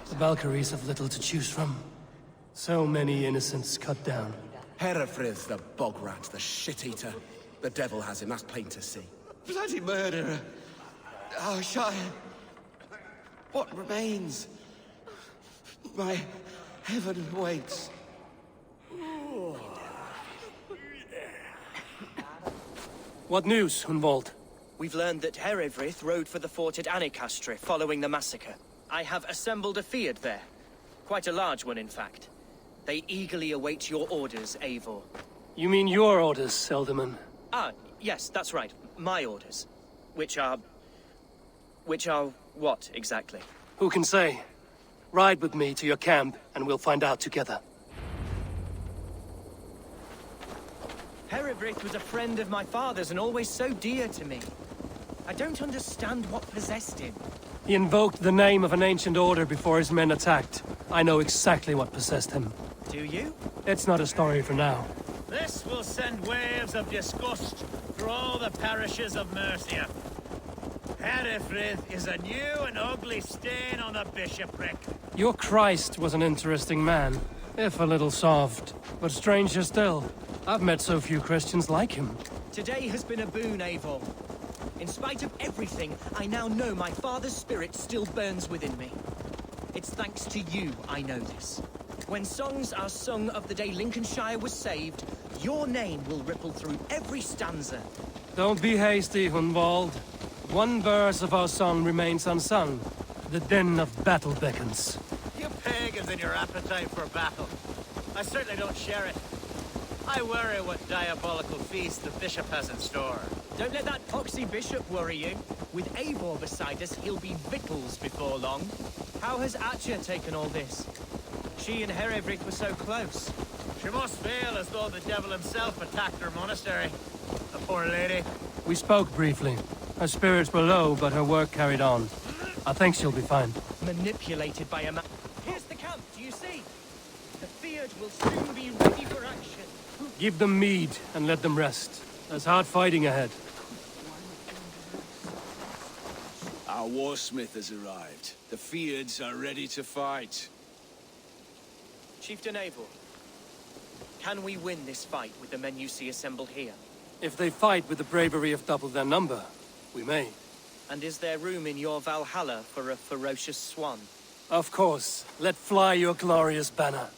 The Valkyries have little to choose from. So many innocents cut down. Herefrith, the bog rat, the shit-eater. The devil has him, that's plain to see. Bloody murderer! Oh, Shire! What remains? My heaven waits. What news, Hunwald? We've learned that Herefrith rode for the fort at Annikastre following the massacre. I have assembled a Field there. Quite a large one, in fact. They eagerly await your orders, Eivor. You mean your orders, Elderman? Ah, yes, that's right. My orders. Which are what, exactly? Who can say? Ride with me to your camp, and we'll find out together. Herefrith was a friend of my father's and always so dear to me. I don't understand what possessed him. He invoked the name of an ancient order before his men attacked. I know exactly what possessed him. Do you? It's not a story for now. This will send waves of disgust through all the parishes of Mercia. Herefrith is a new and ugly stain on the bishopric. Your Christ was an interesting man, if a little soft. But stranger still, I've met so few Christians like him. Today has been a boon, Eivor. In spite of everything, I now know my father's spirit still burns within me. It's thanks to you I know this. When songs are sung of the day Lincolnshire was saved, your name will ripple through every stanza. Don't be hasty, Hunwald. One verse of our song remains unsung. The din of battle beckons. You pagans and your appetite for battle. I certainly don't share it. I worry what diabolical feast the bishop has in store. Don't let that poxy bishop worry you. With Eivor beside us, he'll be victuals before long. How has Atcha taken all this? She and Herefrith were so close. She must feel as though the devil himself attacked her monastery. The poor lady. We spoke briefly. Her spirits were low, but her work carried on. I think she'll be fine. Manipulated by a man. Here's the camp, do you see? The Field will soon be ready for action. Give them mead and let them rest. There's hard fighting ahead. Our warsmith has arrived. The Fields are ready to fight. Chieftain Eivor, can we win this fight with the men you see assembled here? If they fight with the bravery of double their number, we may. And is there room in your Valhalla for a ferocious swan? Of course. Let fly your glorious banner.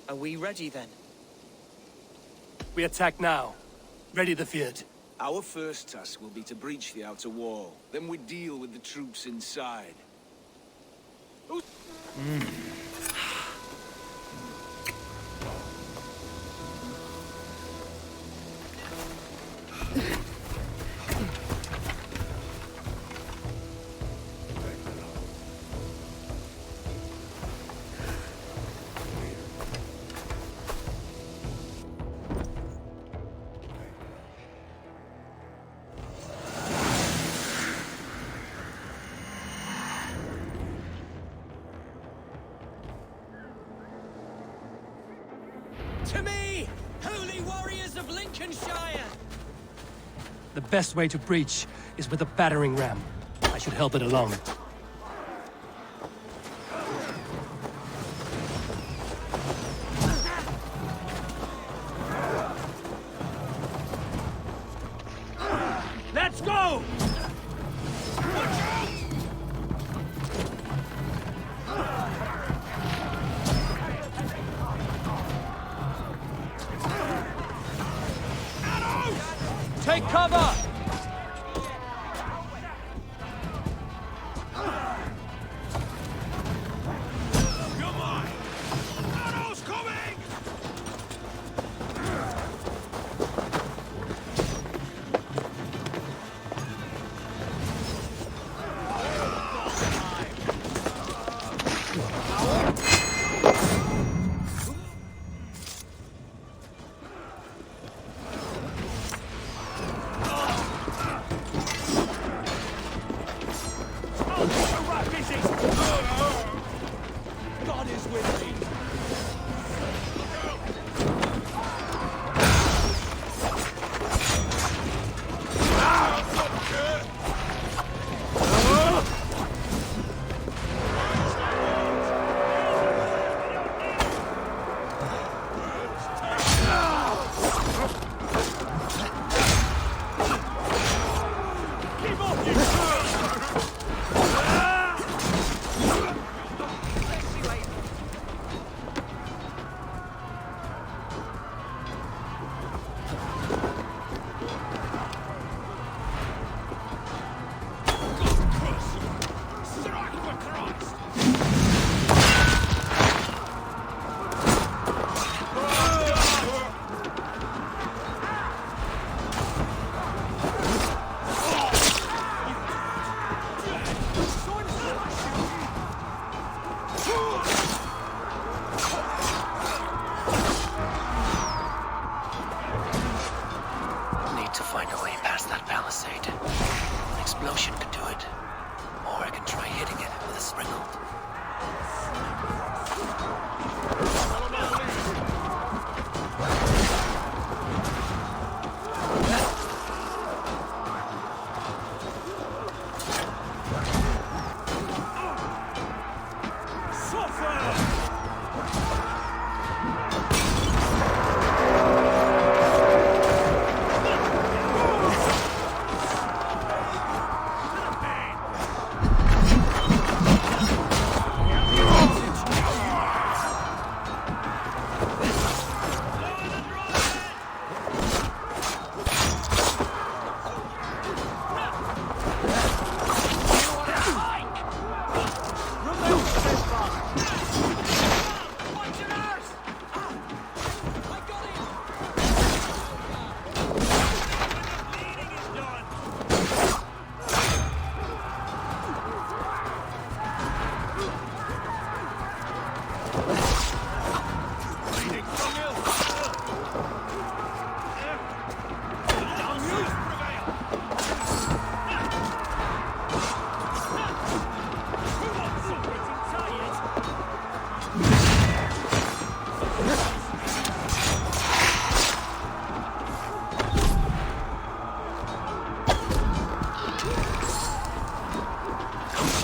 Are we ready then? We attack now. Ready the Field. Our first task will be to breach the outer wall. Then we deal with the troops inside. To me, holy warriors of Lincolnshire! The best way to breach is with a battering ram. I should help it along. Let's go! Take cover! Come on! Arrows coming!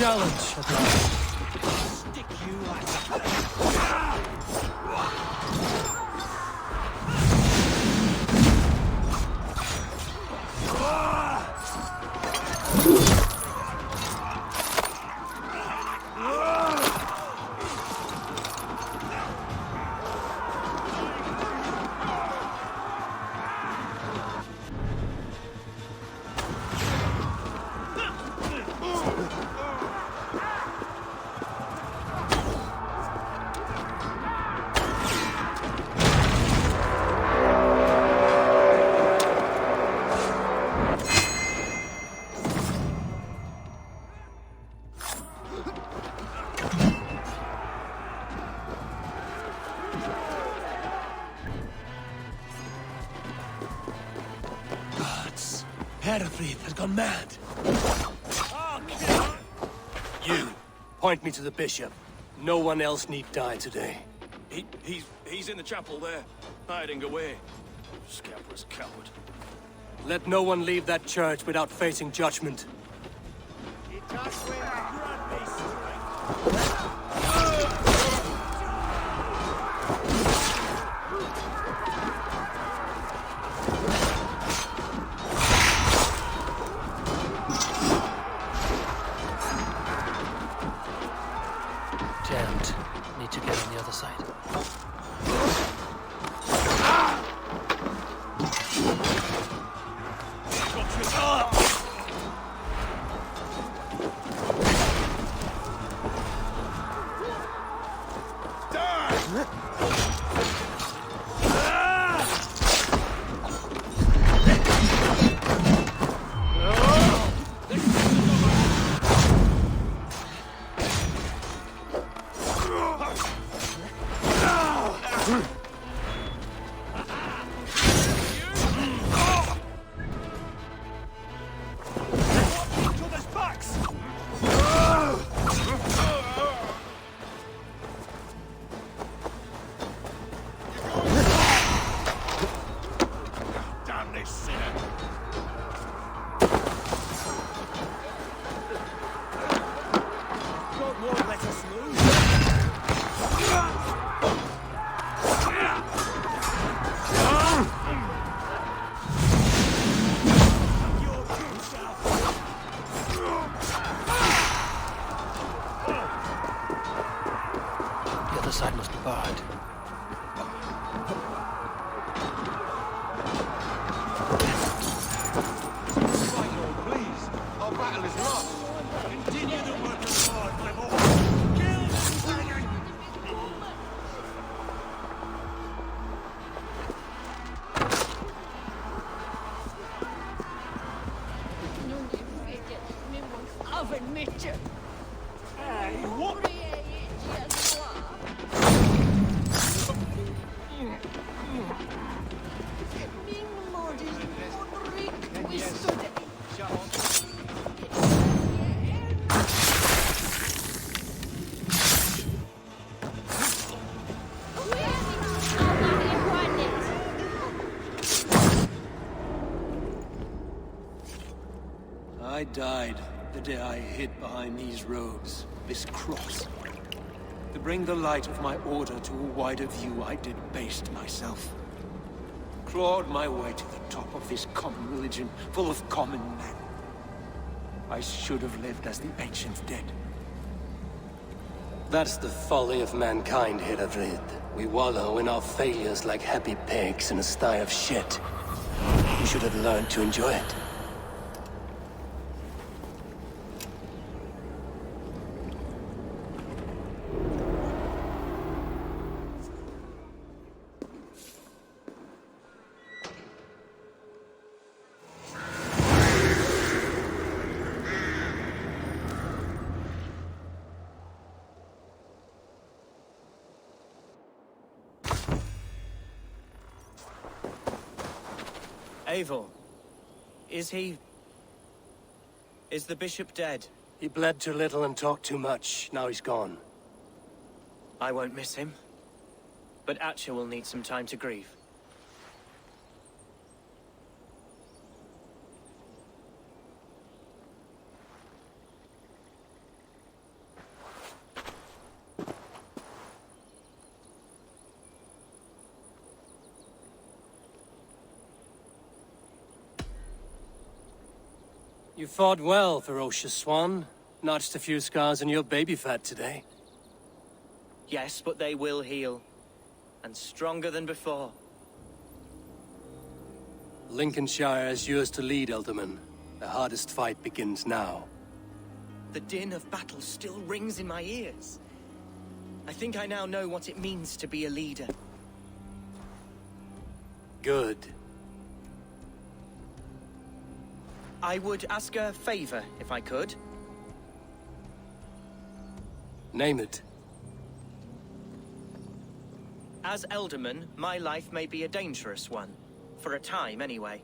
challenge at last. Stick you like a... Herefrith has gone mad. Oh, You, point me to the bishop. No one else need die today. He's in the chapel there, hiding away. Scabrous coward. Let no one leave that church without facing judgment. Damned. Need to get on the other side. The other side must be barred. Please, our battle is lost. Continue the work of God, my boy. Kill this dragon! Non è vede, mi vuoi avvenire. What? I died the day I hid behind these robes, this cross. To bring the light of my order to a wider view, I debased myself. Clawed my way to the top of this common religion, full of common men. I should have lived as the ancient dead. That's the folly of mankind, Herefrith. We wallow in our failures like happy pigs in a sty of shit. You should have learned to enjoy it. Eivor, is he... is the bishop dead? He bled too little and talked too much. Now he's gone. I won't miss him. But Atcha will need some time to grieve. You fought well, ferocious swan. Notched a few scars on your baby fat today. Yes, but they will heal. And stronger than before. Lincolnshire is yours to lead, Elderman. The hardest fight begins now. The din of battle still rings in my ears. I think I now know what it means to be a leader. Good. I would ask a favor, if I could. Name it. As Elderman, my life may be a dangerous one. For a time, anyway.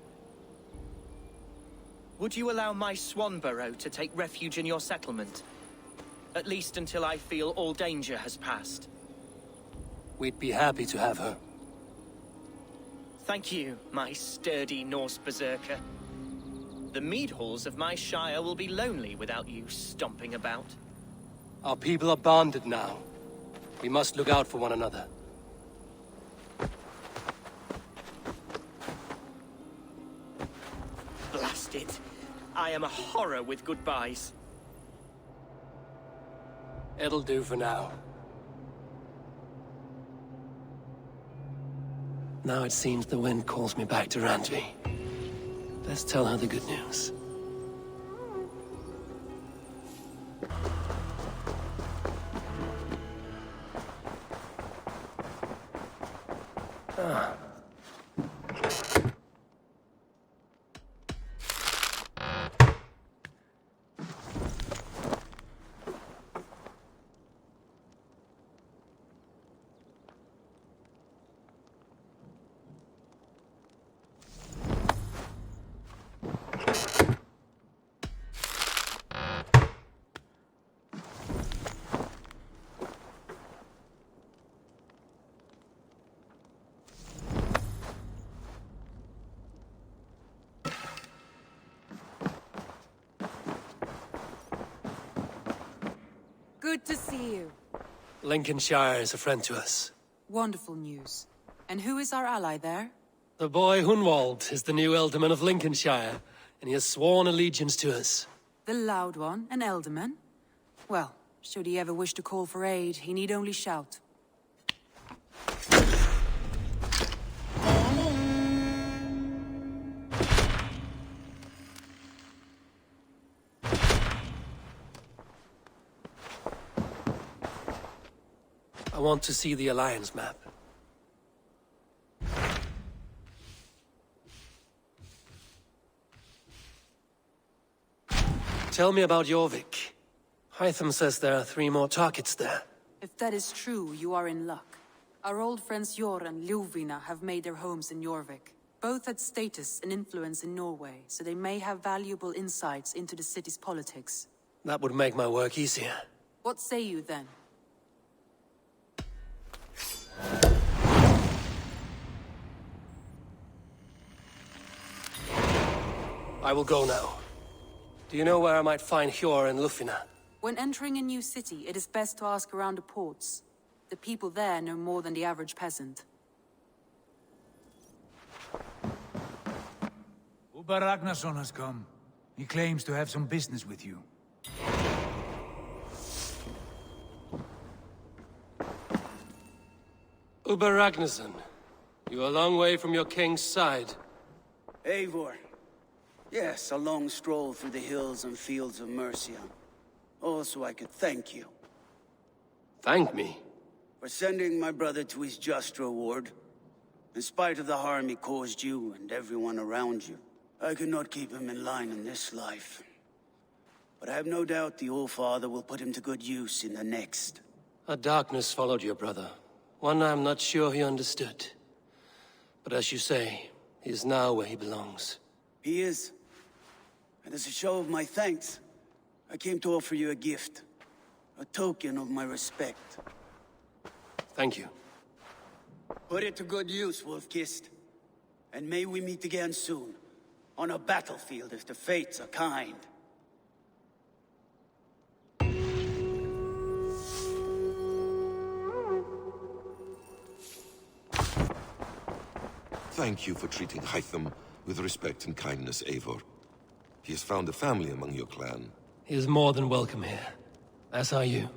Would you allow my Swanborough to take refuge in your settlement? At least until I feel all danger has passed. We'd be happy to have her. Thank you, my sturdy Norse berserker. The mead halls of my shire will be lonely without you stomping about. Our people are bonded now. We must look out for one another. Blast it. I am a horror with goodbyes. It'll do for now. Now it seems the wind calls me back to Randvi. Let's tell her the good news. Good to see you. Lincolnshire is a friend to us. Wonderful news. And who is our ally there? The boy Hunwald is the new Ealdorman of Lincolnshire, and he has sworn allegiance to us. The loud one, an Ealdorman? Well, should he ever wish to call for aid, he need only shout. I want to see the Alliance map. Tell me about Jorvik. Hytham says there are 3 more targets there. If that is true, you are in luck. Our old friends Jor and Ljuvina have made their homes in Jorvik. Both had status and influence in Norway, so they may have valuable insights into the city's politics. That would make my work easier. What say you then? I will go now. Do you know where I might find Hjor and Lufina? When entering a new city, it is best to ask around the ports. The people there know more than the average peasant. Uber Ragnarsson has come. He claims to have some business with you. Uber Ragnarsson, you are a long way from your king's side. Eivor. Yes, a long stroll through the hills and fields of Mercia. Also, I could thank you. Thank me? For sending my brother to his just reward. In spite of the harm he caused you and everyone around you. I could not keep him in line in this life. But I have no doubt the All-Father will put him to good use in the next. A darkness followed your brother. One I'm not sure he understood. But as you say, he is now where he belongs. He is. And as a show of my thanks, I came to offer you a gift. A token of my respect. Thank you. Put it to good use, Wolf-Kissed. And may we meet again soon. On a battlefield if the fates are kind. Thank you for treating Hytham with respect and kindness, Eivor. He has found a family among your clan. He is more than welcome here. As are you.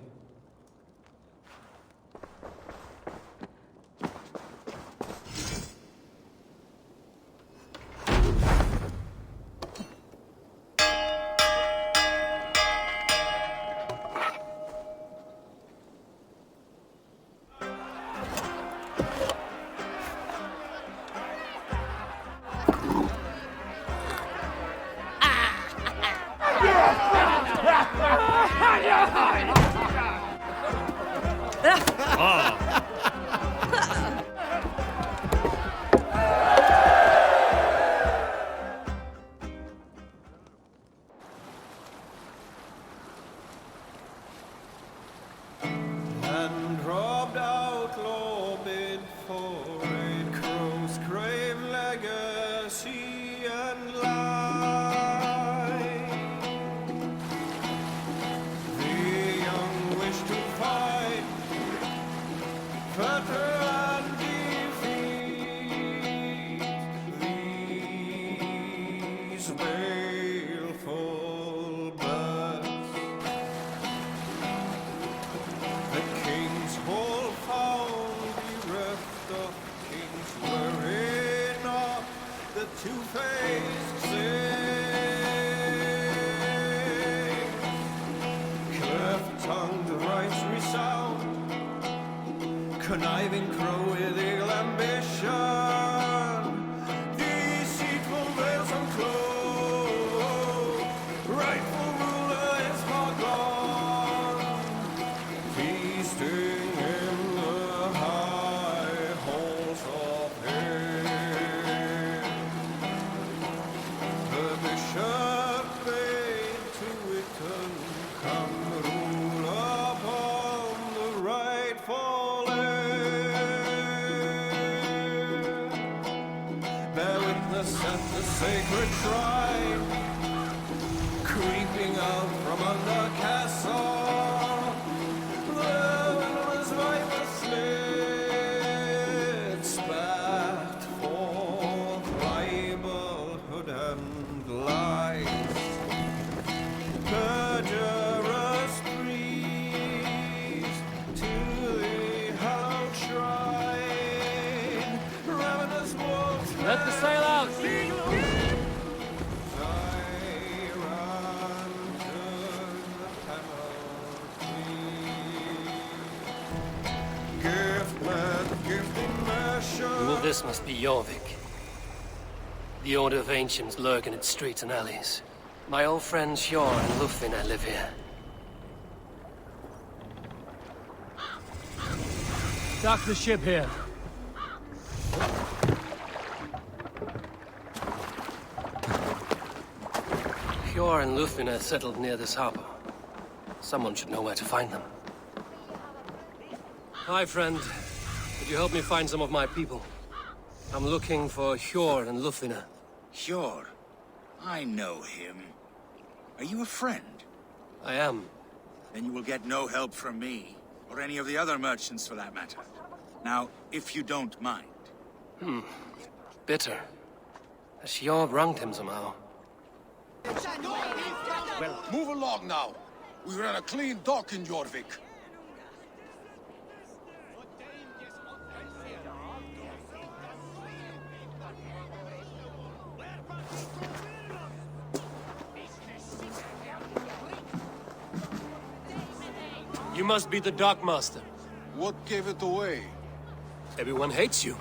And robbed outlaw bid for it, crows crave legacy and lie. The young wish to fight, fetter and defeat these baleful birds. The king's hall found bereft of kings, wherein are the two-faced sing. Cleft-tongued rights resound, conniving crow with ill ambition. Deceitful veils unclose, rightful ruler is far gone. Feasting in the high halls of hell. The bishop bade to Witten come rule upon the rightful heir. Bear witness at the sacred shrine, creeping out from under castle. Let the sail out! Well, this must be Jorvik. The Order of Ancients lurk in its streets and alleys. My old friends Hjor and Lufvina live here. Dock the ship here. Hjor and Lufvina settled near this harbor. Someone should know where to find them. Hi, friend. Could you help me find some of my people? I'm looking for Hjor and Lufvina. Hjor? I know him. Are you a friend? I am. Then you will get no help from me, or any of the other merchants for that matter. Now, if you don't mind. Bitter. Has Hjor wronged him somehow? Well, move along now. We ran a clean dock in Jorvik. You must be the dockmaster. What gave it away? Everyone hates you.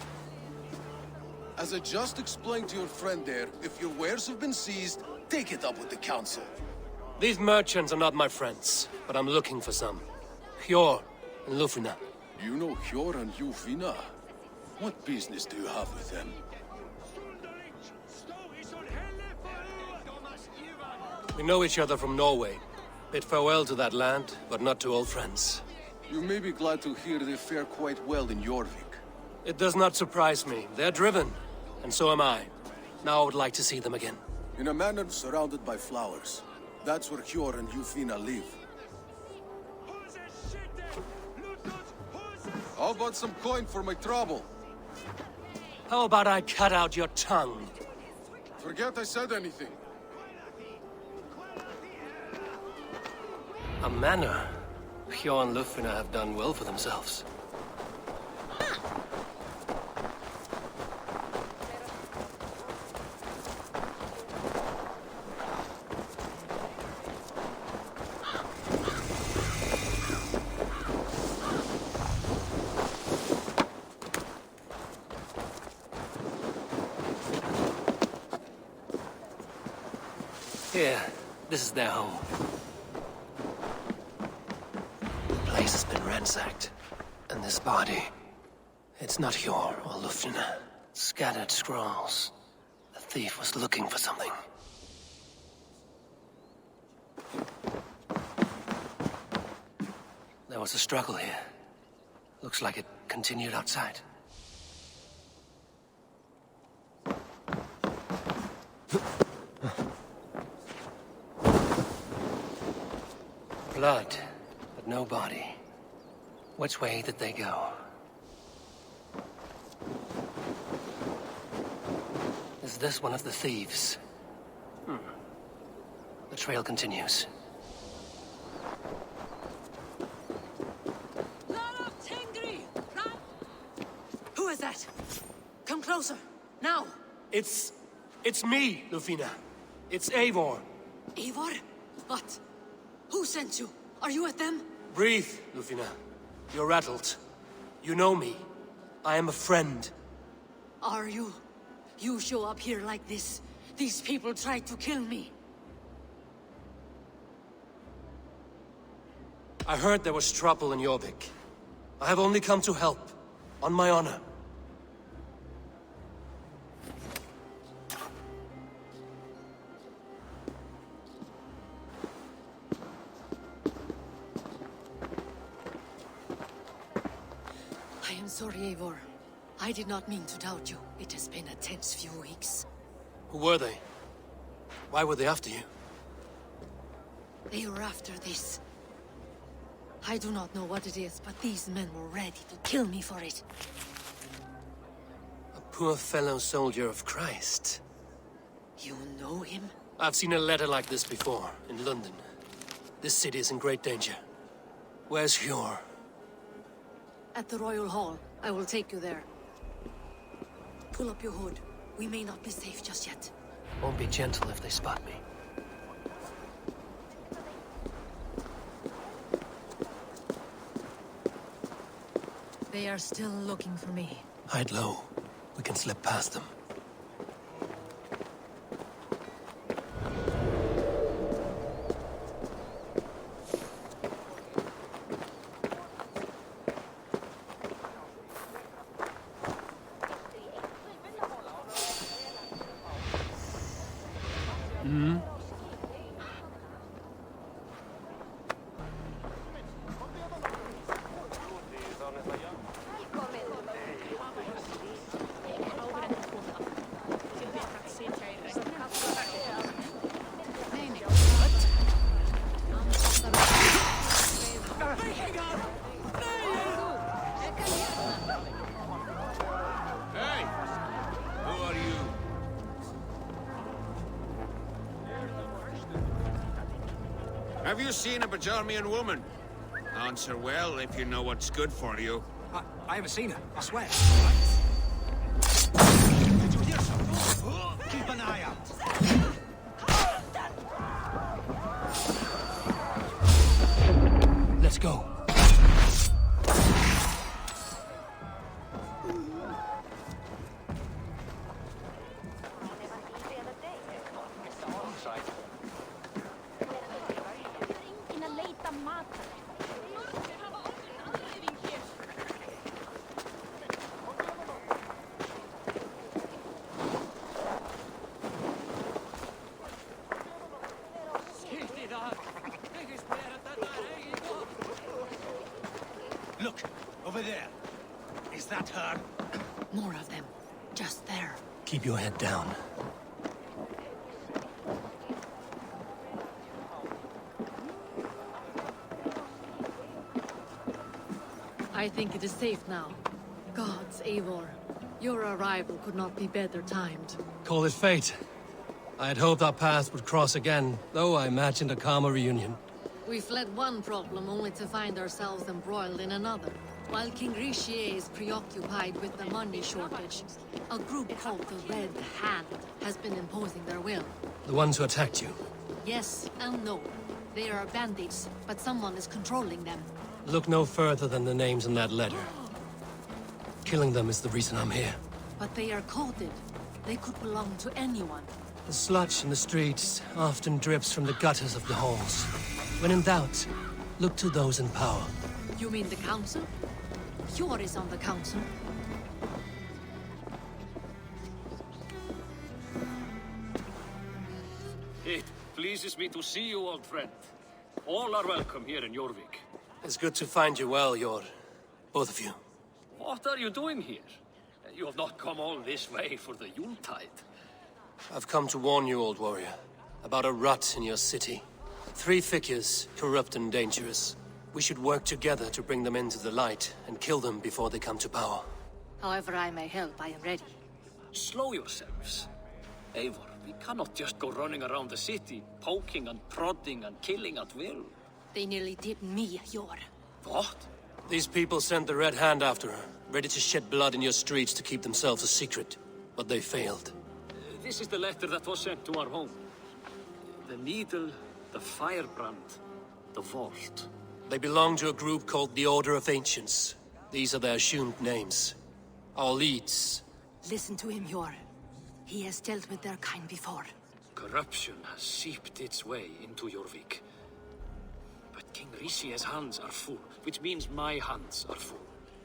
As I just explained to your friend there, if your wares have been seized, take it up with the council. These merchants are not my friends, but I'm looking for some. Hjor and Lufvina. You know Hjor and Lufvina? What business do you have with them? We know each other from Norway. Bid farewell to that land, but not to old friends. You may be glad to hear they fare quite well in Jorvik. It does not surprise me. They're driven, and so am I. Now I would like to see them again. In a manor surrounded by flowers. That's where Hjor and Lufvina live. How about some coin for my trouble? How about I cut out your tongue? Forget I said anything. A manor. Hjor and Lufina have done well for themselves. Here, this is their home. The place has been ransacked. And this body, it's not Hjor or Lufina. Scattered scrolls. The thief was looking for something. There was a struggle here. Looks like it continued outside. Blood, but no body. Which way did they go? Is this one of the thieves? The trail continues. Who is that? Come closer, now! It's me, Lufina. It's Eivor. Eivor? What? Who sent you? Are you with them? Breathe, Lufina. You're rattled. You know me. I am a friend. Are you? You show up here like this. These people tried to kill me. I heard there was trouble in Jorvik. I have only come to help. On my honor. I am sorry, Eivor. I did not mean to doubt you. It has been a tense few weeks. Who were they? Why were they after you? They were after this. I do not know what it is, but these men were ready to kill me for it. A poor fellow soldier of Christ. You know him? I've seen a letter like this before, in London. This city is in great danger. Where's Hjor? At the Royal Hall. I will take you there. Pull up your hood. We may not be safe just yet. Won't be gentle if they spot me. They are still looking for me. Hide low. We can slip past them. Have you seen a Bajarmian woman? Answer well if you know what's good for you. I haven't seen her, I swear. Did you hear something? Keep an eye out. Let's go. Look, over there. Is that her? More of them. Just there. Keep your head down. I think it is safe now. Gods, Eivor. Your arrival could not be better timed. Call it fate. I had hoped our paths would cross again, though I imagined a calmer reunion. We fled one problem only to find ourselves embroiled in another. While King Richier is preoccupied with the money shortage, a group called the Red Hand has been imposing their will. The ones who attacked you? Yes and no. They are bandits, but someone is controlling them. Look no further than the names in that letter. Killing them is the reason I'm here. But they are coded. They could belong to anyone. The sludge in the streets often drips from the gutters of the halls. When in doubt, look to those in power. You mean the council? Eivor is on the council. It pleases me to see you, old friend. All are welcome here in Jorvik. It's good to find you well, Yor. Both of you. What are you doing here? You have not come all this way for the Yuletide. I've come to warn you, old warrior, about a rot in your city. 3 figures, corrupt and dangerous. We should work together to bring them into the light and kill them before they come to power. However I may help, I am ready. Slow yourselves. Eivor, we cannot just go running around the city, poking and prodding and killing at will. They nearly did me, Eivor. What? These people sent the Red Hand after her, ready to shed blood in your streets to keep themselves a secret. But they failed. This is the letter that was sent to our home. The needle, the firebrand, the vault. They belong to a group called the Order of Ancients. These are their assumed names. Our leads. Listen to him, Eivor. He has dealt with their kind before. Corruption has seeped its way into Jorvik. But King Richier's hands are full, which means my hands are full.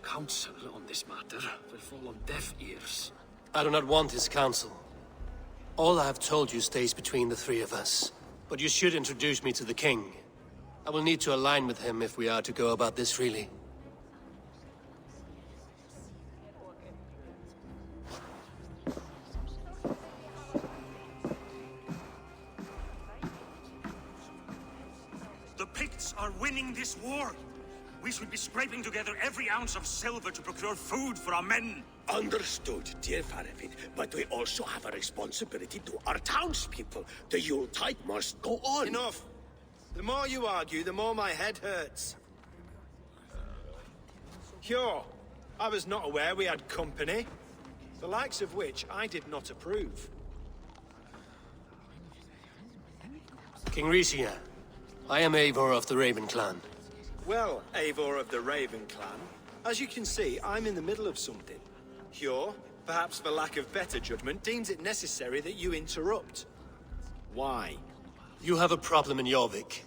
Counsel on this matter will fall on deaf ears. I do not want his counsel. All I have told you stays between the 3 of us. But you should introduce me to the king. I will need to align with him if we are to go about this freely. The Picts are winning this war. We should be scraping together every ounce of silver to procure food for our men. Understood, dear Faravid, but we also have a responsibility to our townspeople. The Yuletide must go on. Enough! The more you argue, the more my head hurts. Sure, I was not aware we had company, the likes of which I did not approve. King Richier, I am Eivor of the Raven Clan. Well, Eivor of the Raven Clan, as you can see, I'm in the middle of something. Hjor, perhaps for lack of better judgment, deems it necessary that you interrupt. Why? You have a problem in Jorvik.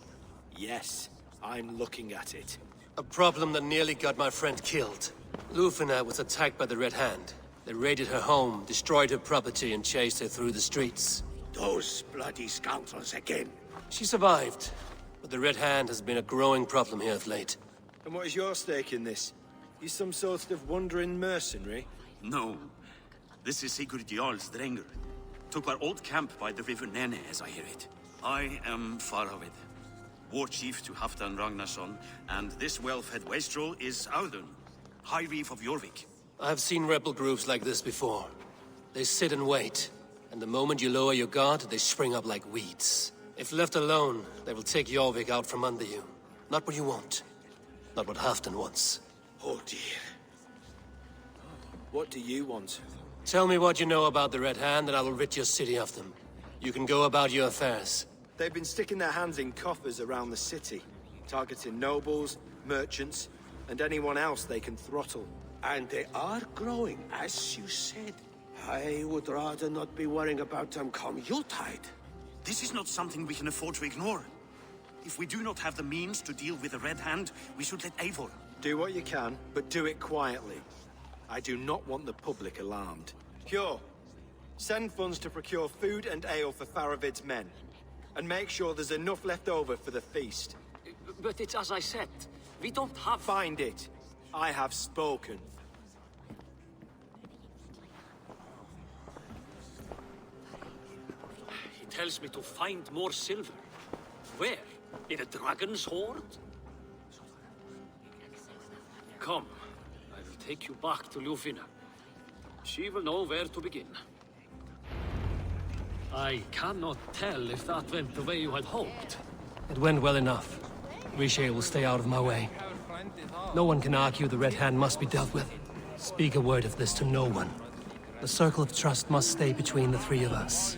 Yes, I'm looking at it. A problem that nearly got my friend killed. Lufina was attacked by the Red Hand. They raided her home, destroyed her property, and chased her through the streets. Those bloody scoundrels again. She survived, but the Red Hand has been a growing problem here of late. And what is your stake in this? You some sort of wandering mercenary? No. This is Sigurd Jarl's Drenger. Took our old camp by the river Nene, as I hear it. I am Faravid, war chief to Halfdan Ragnarsson, and this well-fed wastrel is Audun, High Reef of Jorvik. I have seen rebel groups like this before. They sit and wait, and the moment you lower your guard, they spring up like weeds. If left alone, they will take Jorvik out from under you. Not what you want. Not what Halfdan wants. Oh dear. What do you want? Tell me what you know about the Red Hand, and I will rid your city of them. You can go about your affairs. They've been sticking their hands in coffers around the city, targeting nobles, merchants, and anyone else they can throttle. And they are growing, as you said. I would rather not be worrying about them come Yuletide. This is not something we can afford to ignore. If we do not have the means to deal with the Red Hand, we should let Eivor. Do what you can, but do it quietly. I do not want the public alarmed. Hjor, send funds to procure food and ale for Faravid's men. And make sure there's enough left over for the feast. But it's as I said, we don't have... Find it. I have spoken. He tells me to find more silver. Where? In a dragon's hoard? Come, I will take you back to Lufina. She will know where to begin. I cannot tell if that went the way you had hoped. It went well enough. Riche will stay out of my way. No one can argue the Red Hand must be dealt with. Speak a word of this to no one. The circle of trust must stay between the three of us.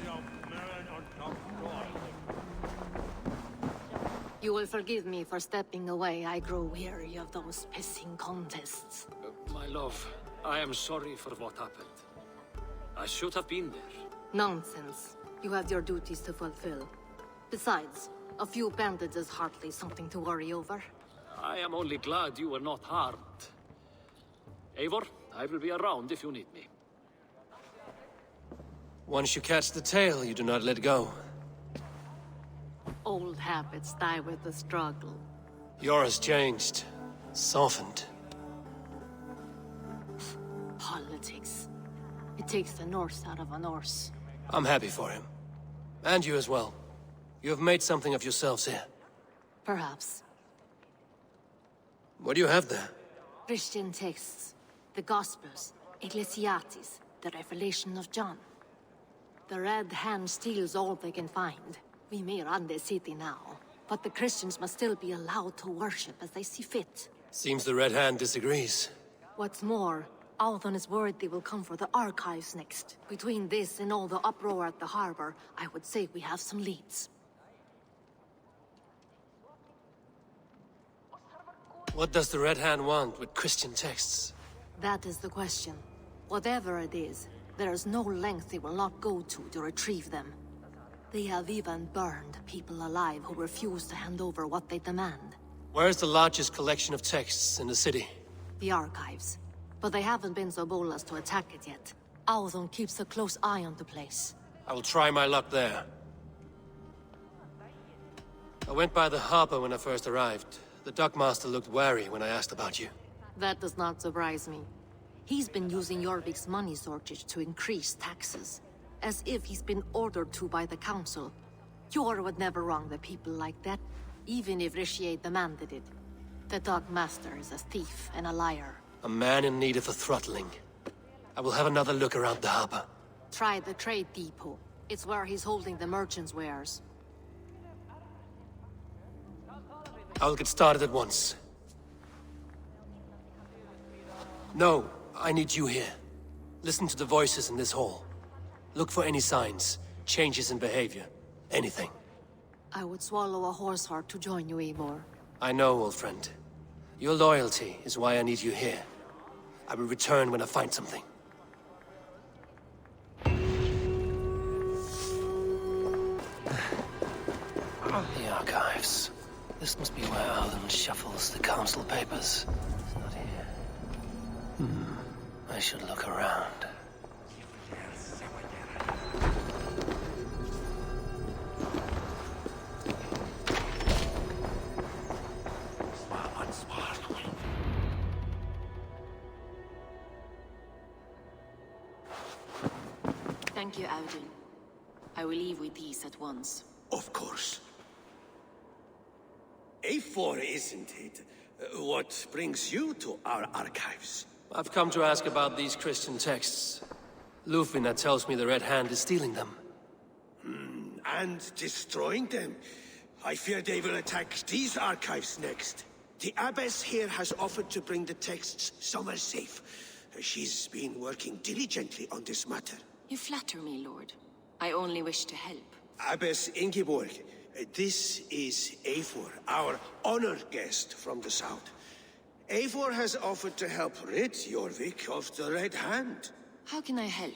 You will forgive me for stepping away. I grow weary of those pissing contests. My love, I am sorry for what happened. I should have been there. Nonsense. You have your duties to fulfill. Besides, a few bandits is hardly something to worry over. I am only glad you were not harmed. Eivor, I will be around if you need me. Once you catch the tail, you do not let go. Old habits die with the struggle. Yours changed. Softened. Politics. It takes the Norse out of a Norse. I'm happy for him. And you as well. You have made something of yourselves here. Perhaps. What do you have there? Christian texts. The Gospels. Ecclesiastes. The Revelation of John. The Red Hand steals all they can find. We may run the city now, but the Christians must still be allowed to worship as they see fit. Seems the Red Hand disagrees. What's more, Althon is worried they will come for the archives next. Between this and all the uproar at the harbor, I would say we have some leads. What does the Red Hand want with Christian texts? That is the question. Whatever it is, there is no length they will not go to retrieve them. They have even burned people alive who refuse to hand over what they demand. Where is the largest collection of texts in the city? The archives. But they haven't been so bold as to attack it yet. Althon keeps a close eye on the place. I will try my luck there. I went by the harbor when I first arrived. The dockmaster looked wary when I asked about you. That does not surprise me. He's been using Jorvik's money shortage to increase taxes. As if he's been ordered to by the council. Jor would never wrong the people like that, even if Riche demanded it. The Dogmaster is a thief and a liar. A man in need of a throttling. I will have another look around the harbor. Try the trade depot. It's where he's holding the merchants' wares. I will get started at once. No, I need you here. Listen to the voices in this hall. Look for any signs, changes in behavior, anything. I would swallow a horse heart to join you, Eivor. I know, old friend. Your loyalty is why I need you here. I will return when I find something. The archives. This must be where Alden shuffles the council papers. It's not here. I should look around. Thank you, Audun. I will leave with these at once. Of course. Eivor, isn't it? What brings you to our archives? I've come to ask about these Christian texts. Lufina tells me the Red Hand is stealing them. And destroying them. I fear they will attack these archives next. The Abbess here has offered to bring the texts somewhere safe. She's been working diligently on this matter. You flatter me, Lord. I only wish to help. Abbess Ingeborg, this is Eivor, our honored guest from the south. Eivor has offered to help rid Jorvik of the Red Hand. How can I help?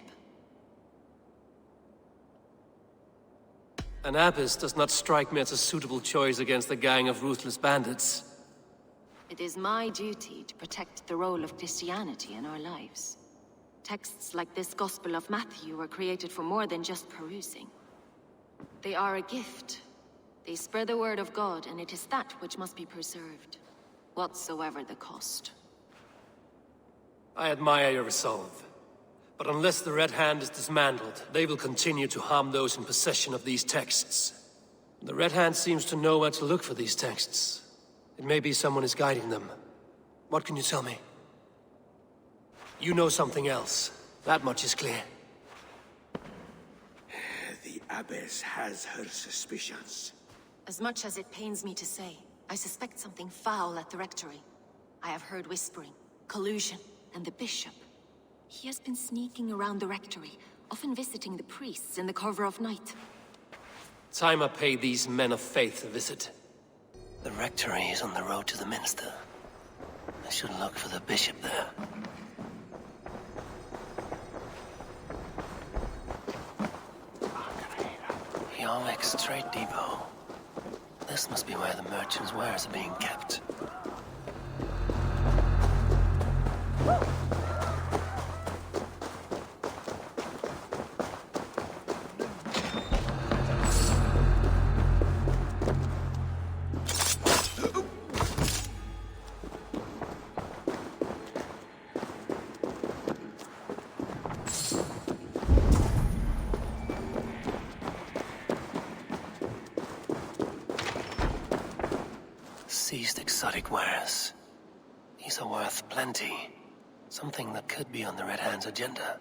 An abbess does not strike me as a suitable choice against a gang of ruthless bandits. It is my duty to protect the role of Christianity in our lives. Texts like this Gospel of Matthew were created for more than just perusing. They are a gift. They spread the word of God, and it is that which must be preserved, whatsoever the cost. I admire your resolve. But unless the Red Hand is dismantled, they will continue to harm those in possession of these texts. The Red Hand seems to know where to look for these texts. It may be someone is guiding them. What can you tell me? You know something else. That much is clear. The Abbess has her suspicions. As much as it pains me to say, I suspect something foul at the rectory. I have heard whispering, collusion, and the bishop. He has been sneaking around the rectory, often visiting the priests in the cover of night. Time I pay these men of faith a visit. The rectory is on the road to the minster. I should look for the bishop there. Jorvik Strait Depot. This must be where the merchants' wares are being kept. Seized exotic wares. These are worth plenty. Something that could be on the Red Hand's agenda.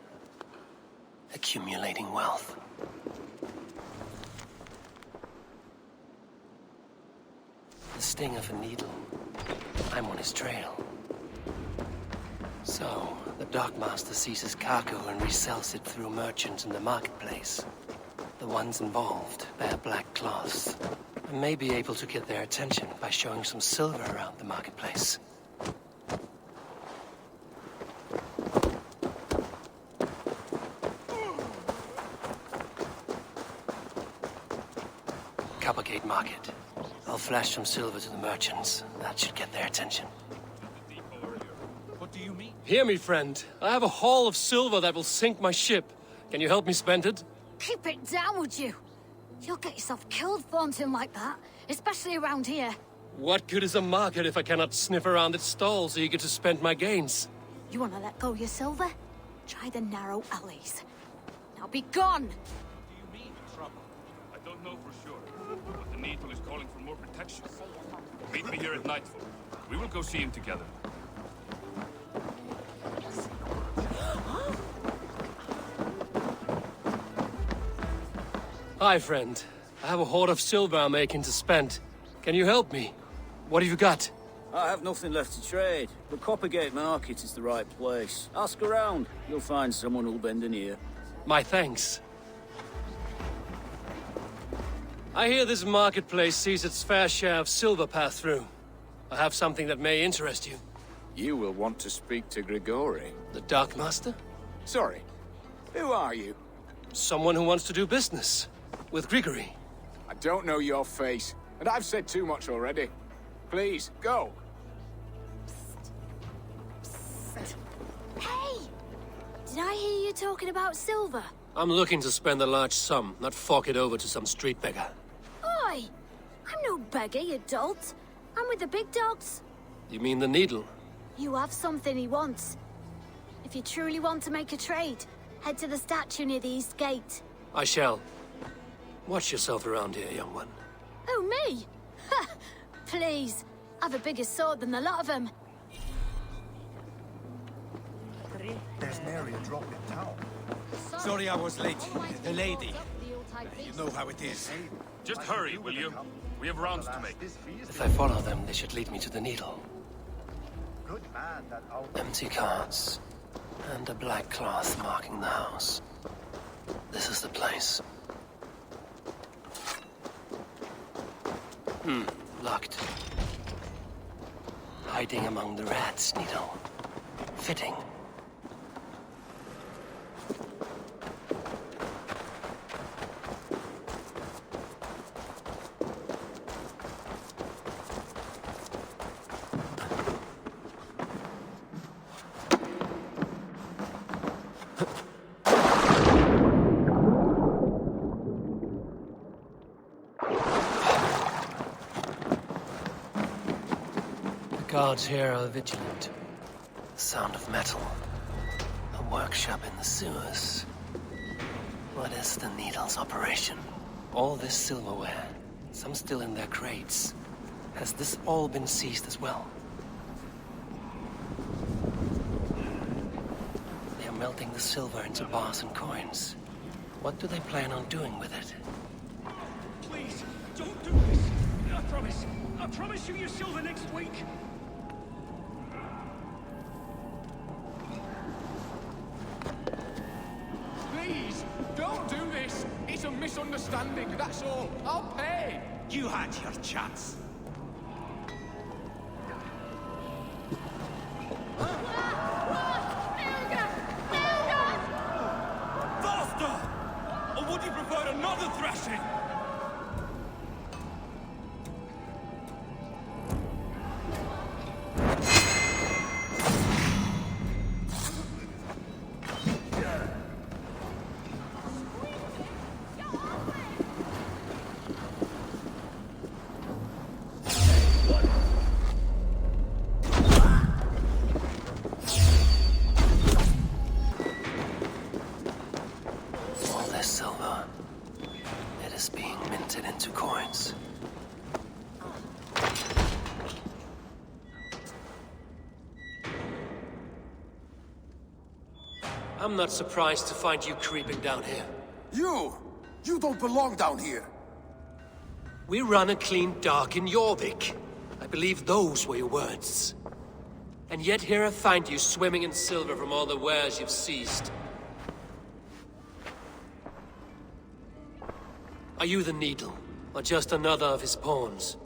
Accumulating wealth. The sting of a needle. I'm on his trail. So, the Dockmaster seizes cargo and resells it through merchants in the marketplace. The ones involved bear black cloths. I may be able to get their attention by showing some silver around the marketplace. Coppergate Market. I'll flash some silver to the merchants. That should get their attention. What do you mean? Hear me, friend. I have a haul of silver that will sink my ship. Can you help me spend it? Keep it down, would you? You'll get yourself killed flaunting like that, especially around here. What good is a market if I cannot sniff around its stalls eager to spend my gains? You want to let go of your silver? Try the narrow alleys. Now be gone! What do you mean, trouble? I don't know for sure, but the Needle is calling for more protection. Meet me here at nightfall. We will go see him together. Hi, friend. I have a hoard of silver I'm making to spend. Can you help me? What have you got? I have nothing left to trade, but Coppergate Market is the right place. Ask around. You'll find someone who'll bend an ear. My thanks. I hear this marketplace sees its fair share of silver pass through. I have something that may interest you. You will want to speak to Grigori. The Darkmaster? Sorry. Who are you? Someone who wants to do business. With Grigori. I don't know your face, and I've said too much already. Please, go. Hey! Did I hear you talking about silver? I'm looking to spend a large sum, not fork it over to some street beggar. Oi! I'm no beggar, you dolt. I'm with the big dogs. You mean the Needle? You have something he wants. If you truly want to make a trade, head to the statue near the East Gate. I shall. Watch yourself around here, young one. Oh, me? Ha! Please. I've a bigger sword than the lot of them. There's nary a drop in town. Sorry I was late. The lady. You know how it is. Just hurry, will you? We have rounds to make. If I follow them, they should lead me to the Needle. Good man, that Empty carts. And a black cloth marking the house. This is the place. Locked. Hiding among the rats, Needle. Fitting. Guards here are vigilant. The sound of metal. A workshop in the sewers. What is the Needle's operation? All this silverware, some still in their crates. Has this all been seized as well? They are melting the silver into bars and coins. What do they plan on doing with it? Please, don't do this. I promise you your silver next week. Please, don't do this. It's a misunderstanding, that's all. I'll pay. You had your chance. Faster! Or would you prefer another thrashing? All this silver, it is being minted into coins. I'm not surprised to find you creeping down here. You don't belong down here. We run a clean dark in Jorvik. I believe those were your words. And yet here I find you swimming in silver from all the wares you've seized. Are you the Needle, or just another of his pawns?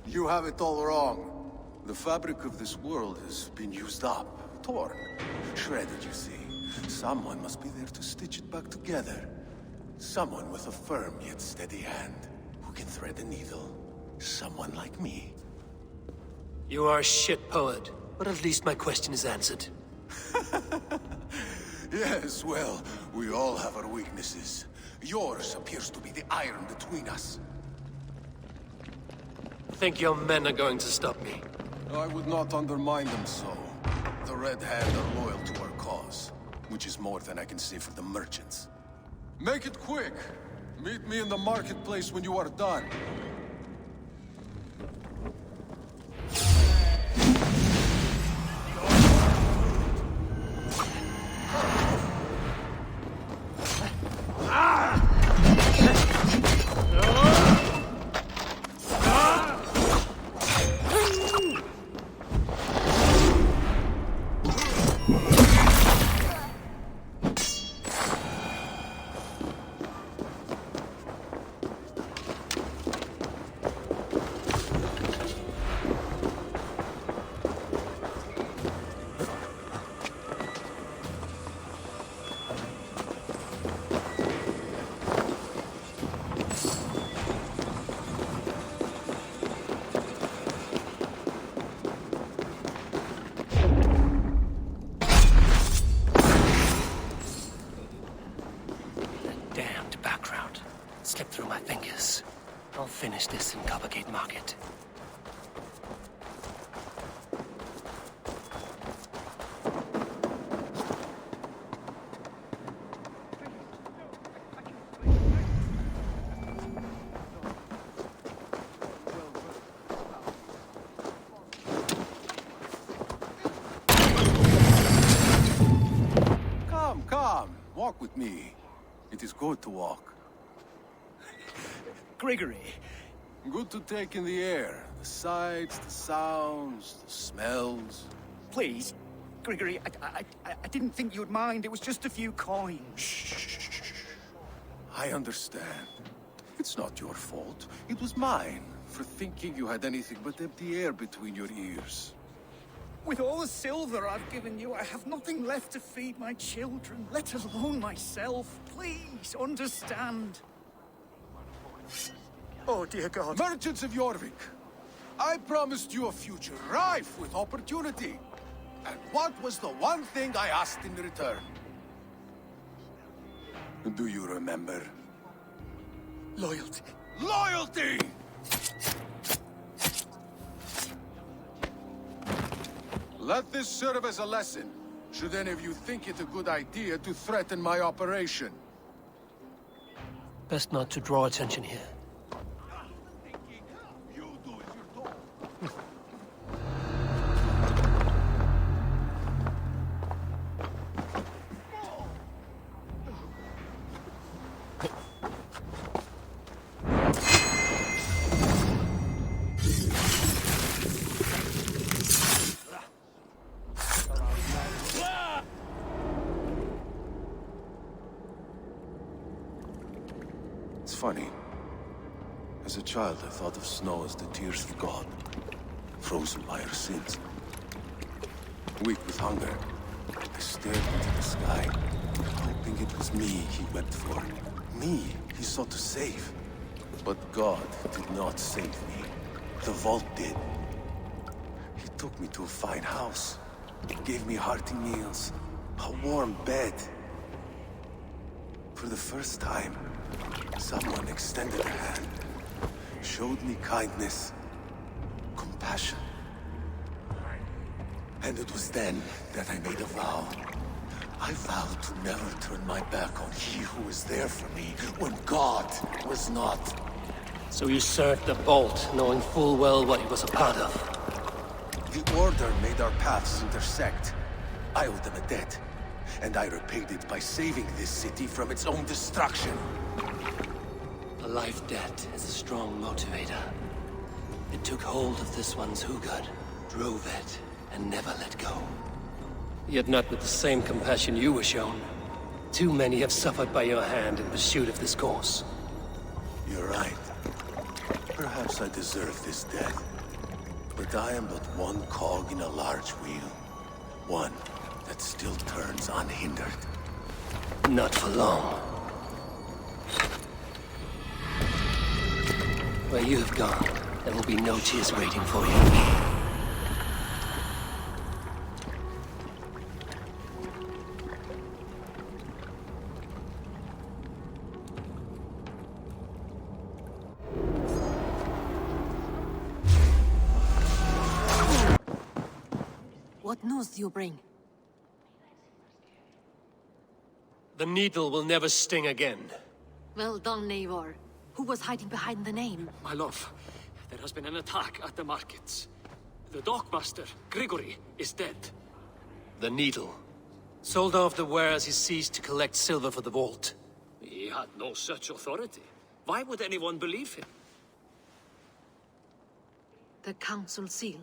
You have it all wrong. The fabric of this world has been used up, torn, shredded, you see. Someone must be there to stitch it back together. Someone with a firm yet steady hand, who can thread a needle. Someone like me. You are a shit poet, but at least my question is answered. Yes, well, we all have our weaknesses. Yours appears to be the iron between us. Think your men are going to stop me? I would not undermine them so. The Red Hand are loyal to our cause, which is more than I can say for the merchants. Make it quick! Meet me in the marketplace when you are done. Slipped through my fingers. I'll finish this in Coppergate Market. Come, walk with me. It is good to walk. Gregory. Good to take in the air. The sights, the sounds, the smells. Please, Gregory, I didn't think you'd mind. It was just a few coins. Shh. I understand. It's not your fault. It was mine, for thinking you had anything but empty air between your ears. With all the silver I've given you, I have nothing left to feed my children, let alone myself. Please, understand. Oh, dear God. Merchants of Jorvik, I promised you a future rife with opportunity. And what was the one thing I asked in return? Do you remember? Loyalty. Loyalty! Let this serve as a lesson, should any of you think it a good idea to threaten my operation. Best not to draw attention here. It's funny. As a child, I thought of snow as the tears of God, frozen by our sins. Weak with hunger, I stared into the sky, hoping it was me he wept for. Me he sought to save. But God did not save me. The vault did. He took me to a fine house, gave me hearty meals, a warm bed. For the first time, someone extended a hand, showed me kindness, compassion. And it was then that I made a vow. I vowed to never turn my back on he who was there for me when God was not. So you served the Vault, knowing full well what he was a part of. The Order made our paths intersect. I owed them a debt, and I repaid it by saving this city from its own destruction. A life debt is a strong motivator. It took hold of this one's Hugad, drove it, and never let go. Yet not with the same compassion you were shown. Too many have suffered by your hand in pursuit of this cause. You're right. Perhaps I deserve this death. But I am but one cog in a large wheel. One that still turns unhindered. Not for long. Where you have gone, there will be no tears waiting for you. What news do you bring? The needle will never sting again. Well done, Eivor. Who was hiding behind the name? My love, there has been an attack at the markets. The dockmaster, Grigory, is dead. The needle. Sold off the wares he ceased to collect silver for the vault. He had no such authority. Why would anyone believe him? The council seal.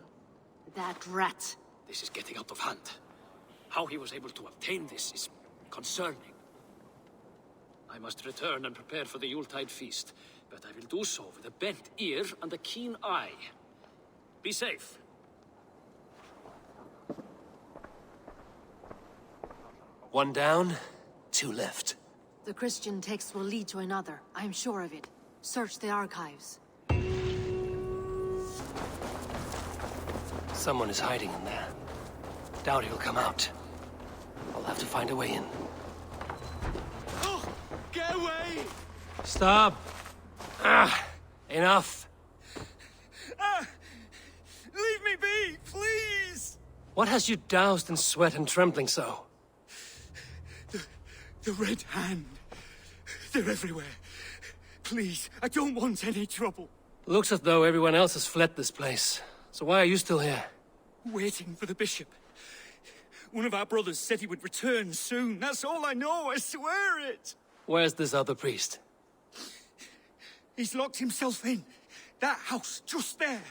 That rat. This is getting out of hand. How he was able to obtain this is concerning. I must return and prepare for the Yuletide feast, but I will do so with a bent ear and a keen eye. Be safe. One down, two left. The Christian text will lead to another. I am sure of it. Search the archives. Someone is hiding in there. Doubt he'll come out. I'll have to find a way in. Oh, get away! Stop! Enough! Leave me be, please! What has you doused in sweat and trembling so? The Red Hand. They're everywhere. Please, I don't want any trouble. Looks as though everyone else has fled this place. So why are you still here? Waiting for the bishop. One of our brothers said he would return soon. That's all I know, I swear it! Where's this other priest? He's locked himself in. That house, just there.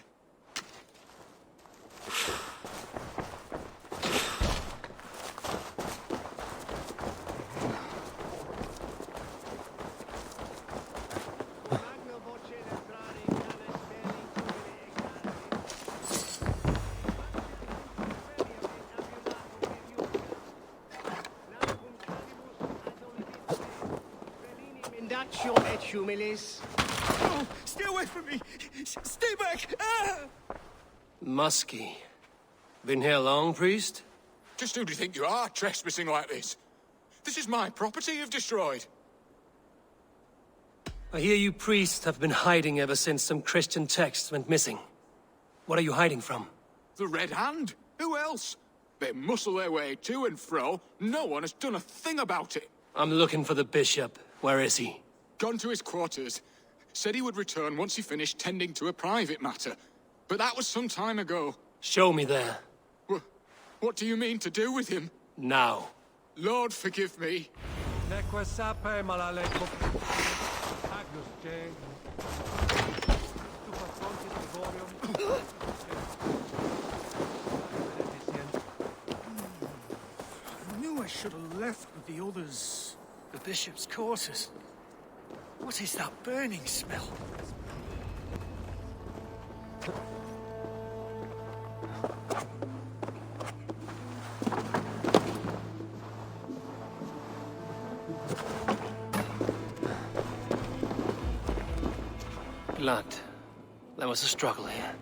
Oh, stay away from me! Stay back! Ah! Musky. Been here long, priest? Just who do you think you are, trespassing like this? This is my property you've destroyed. I hear you priests have been hiding ever since some Christian texts went missing. What are you hiding from? The Red Hand? Who else? They muscle their way to and fro. No one has done a thing about it. I'm looking for the bishop. Where is he? Gone to his quarters. Said he would return once he finished tending to a private matter. But that was some time ago. Show me there. What do you mean to do with him? Now. Lord, forgive me. I knew I should have left with the others. The bishop's quarters. What is that burning smell? Blood. There was a struggle here.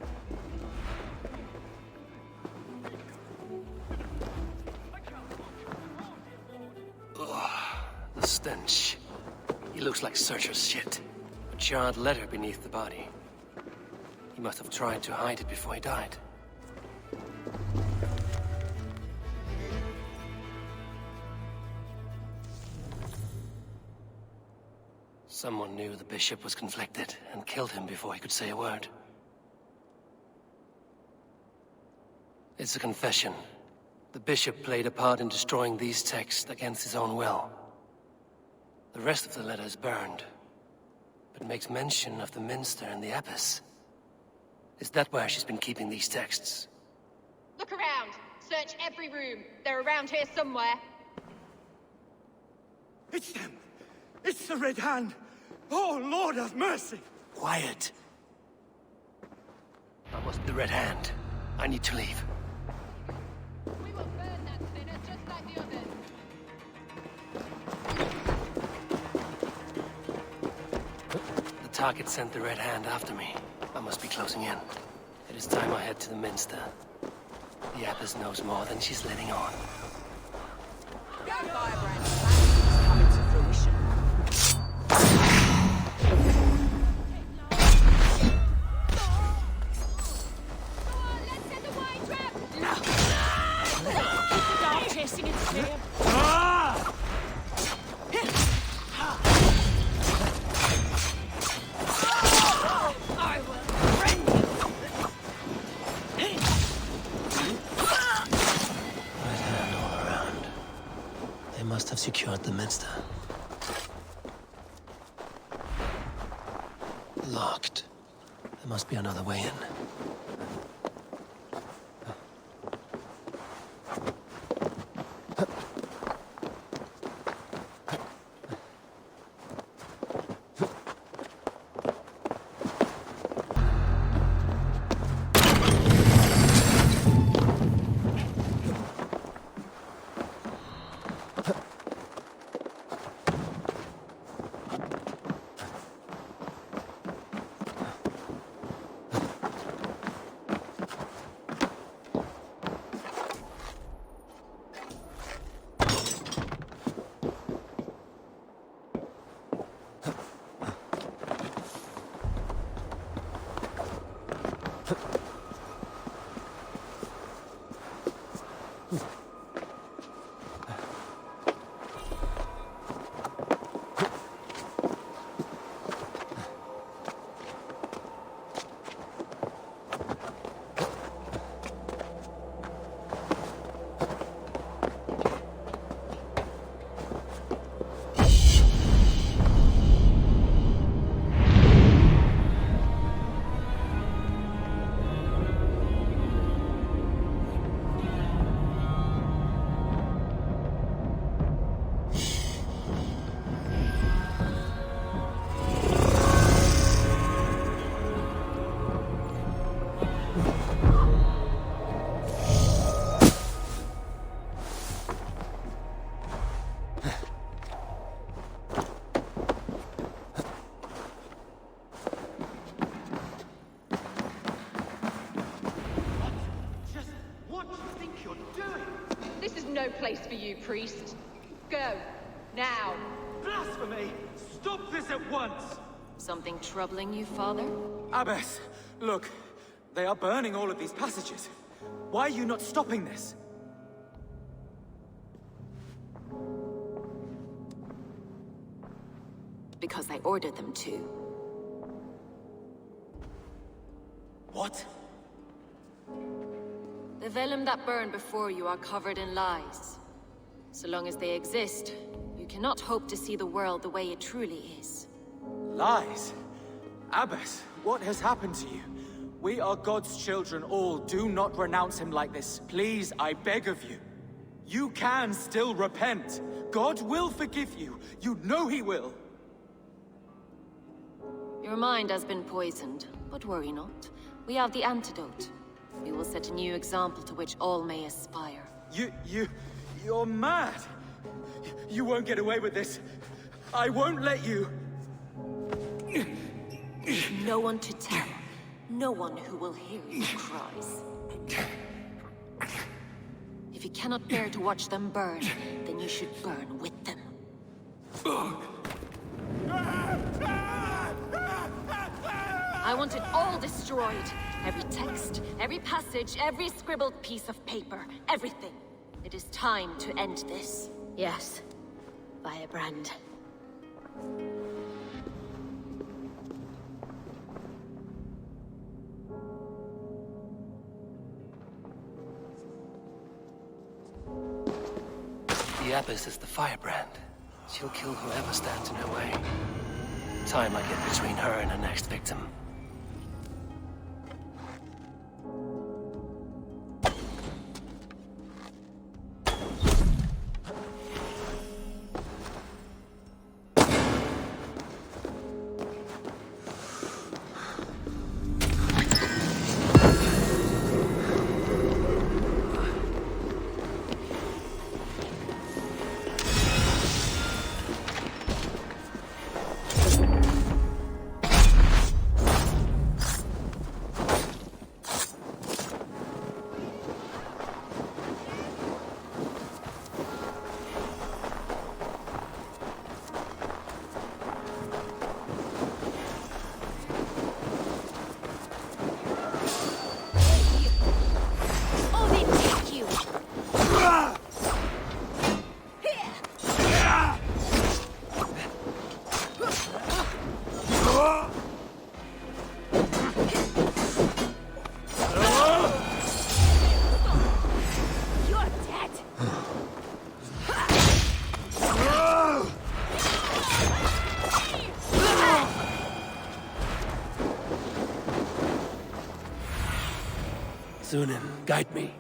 Ugh, the stench. He looks like Searcher's shit. A charred letter beneath the body. He must have tried to hide it before he died. Someone knew the bishop was conflicted and killed him before he could say a word. It's a confession. The bishop played a part in destroying these texts against his own will. The rest of the letter is burned, but makes mention of the minster and the abbess. Is that where she's been keeping these texts? Look around. Search every room. They're around here somewhere. It's them! It's the Red Hand! Oh, Lord have mercy! Quiet. That wasn't the Red Hand. I need to leave. We will burn that sinner just like the others. The target sent the Red Hand after me. I must be closing in. It is time I head to the minster. The abbess knows more than she's letting on. Firebrand is coming to fruition. Chasing its tail. I will bring you. Red Hand all around. They must have secured the minster. Locked. There must be another way in. No place for you, priest. Go. Now. Blasphemy! Stop this at once! Something troubling you, father? Abbess, look. They are burning all of these passages. Why are you not stopping this? Because I ordered them to. What? The vellum that burned before you are covered in lies. So long as they exist, you cannot hope to see the world the way it truly is. Lies? Abbess, what has happened to you? We are God's children all. Do not renounce him like this. Please, I beg of you. You can still repent. God will forgive you. You know he will. Your mind has been poisoned, but worry not. We have the antidote. We will set a new example to which all may aspire. You're mad! You won't get away with this. I won't let you! No one to tell. No one who will hear your cries. If you cannot bear to watch them burn, then you should burn with them. I want it all destroyed. Every text, every passage, every scribbled piece of paper, everything. It is time to end this. Yes. Firebrand. The Abbess is the firebrand. She'll kill whoever stands in her way. Time I get between her and her next victim. Sunan, guide me.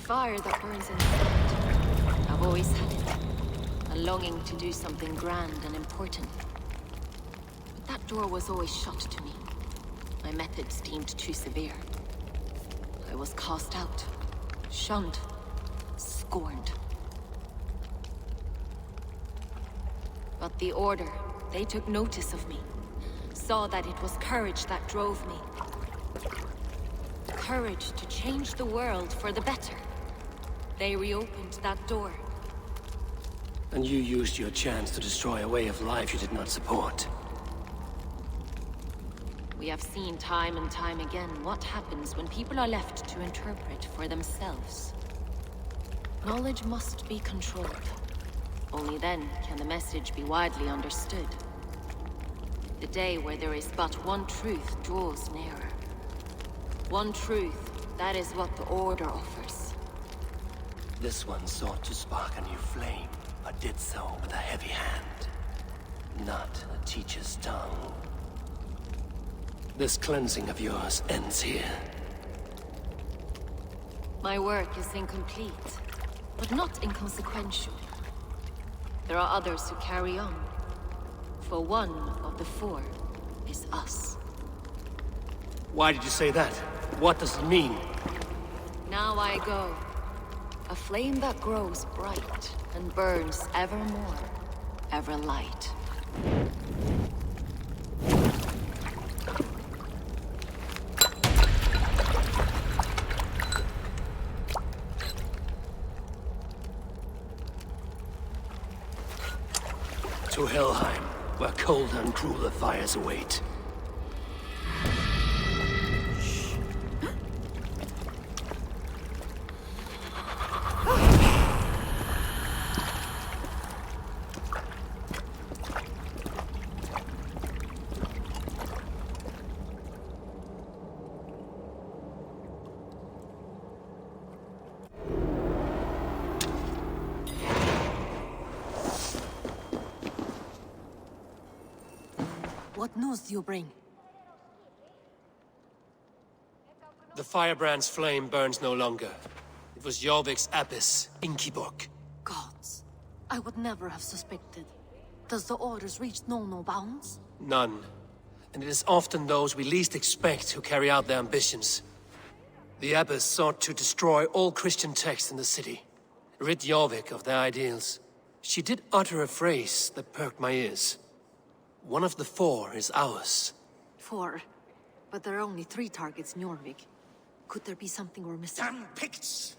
Fire that burns inside. I've always had it. A longing to do something grand and important. But that door was always shut to me. My methods deemed too severe. I was cast out, shunned, scorned. But the Order, they took notice of me. Saw that it was courage that drove me. Courage to change the world for the better. They reopened that door. And you used your chance to destroy a way of life you did not support. We have seen time and time again what happens when people are left to interpret for themselves. Knowledge must be controlled. Only then can the message be widely understood. The day where there is but one truth draws nearer. One truth, that is what the Order offers. This one sought to spark a new flame, but did so with a heavy hand, not a teacher's tongue. This cleansing of yours ends here. My work is incomplete, but not inconsequential. There are others who carry on. For one of the four is us. Why did you say that? What does it mean? Now I go. A flame that grows bright and burns ever more, ever light. To Helheim, where colder and crueler fires await. What news do you bring? The firebrand's flame burns no longer. It was Jorvik's abyss, Inkiborg. Gods, I would never have suspected. Does the Order's reach know no bounds? None. And it is often those we least expect who carry out their ambitions. The abbess sought to destroy all Christian texts in the city, rid Jorvik of their ideals. She did utter a phrase that perked my ears. One of the four is ours. 4. But there are only 3 targets in Jorvik. Could there be something we're missing? Damn Picts!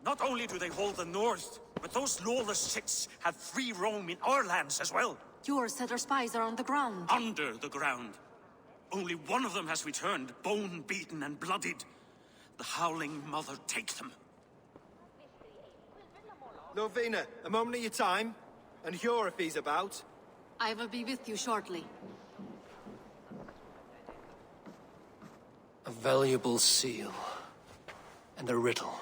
Not only do they hold the north, but those lawless shits have free roam in our lands as well. Yours said our spies are on the ground. Under the ground. Only one of them has returned, bone-beaten and bloodied. The Howling Mother take them. Lovina, a moment of your time. And Hjor if he's about. I will be with you shortly. A valuable seal. And a riddle.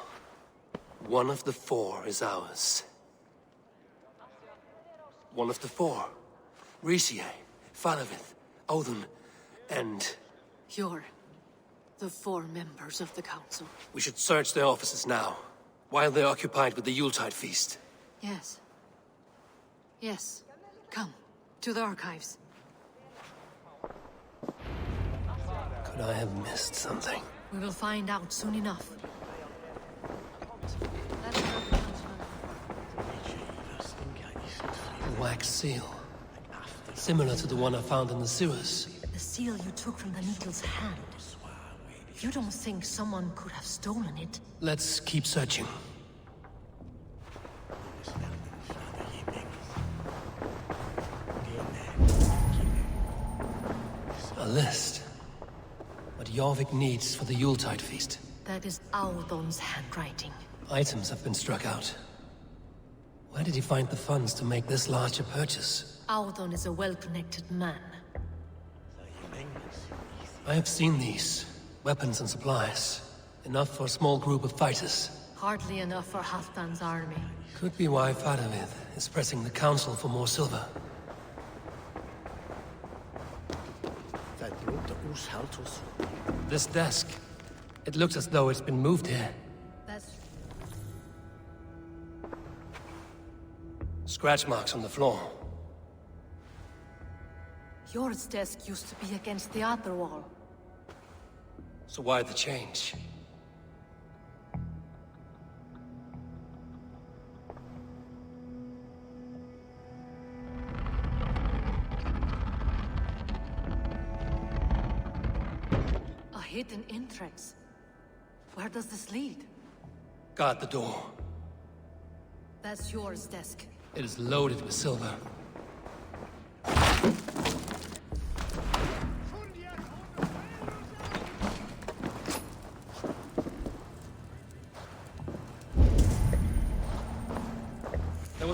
One of the four is ours. One of the four. Risie, Falavith, Odin, and... Hjor. The 4 members of the Council. We should search their offices now, while they're occupied with the Yuletide feast. Yes. Yes. Come. To the archives. Could I have missed something? We will find out soon enough. A wax seal. Similar to the one I found in the sewers. The seal you took from the Needle's hand. You don't think someone could have stolen it? Let's keep searching. A list. What Jorvik needs for the Yuletide feast. That is Audon's handwriting. Items have been struck out. Where did he find the funds to make this large a purchase? Audon is a well-connected man. I have seen these. Weapons and supplies. Enough for a small group of fighters. Hardly enough for Halfdan's army. Could be why Fadavid is pressing the council for more silver. This desk. It looks as though it's been moved here. That's... Scratch marks on the floor. Yours desk used to be against the other wall. So why the change? A hidden entrance. Where does this lead? Guard the door. That's yours desk. It is loaded with silver.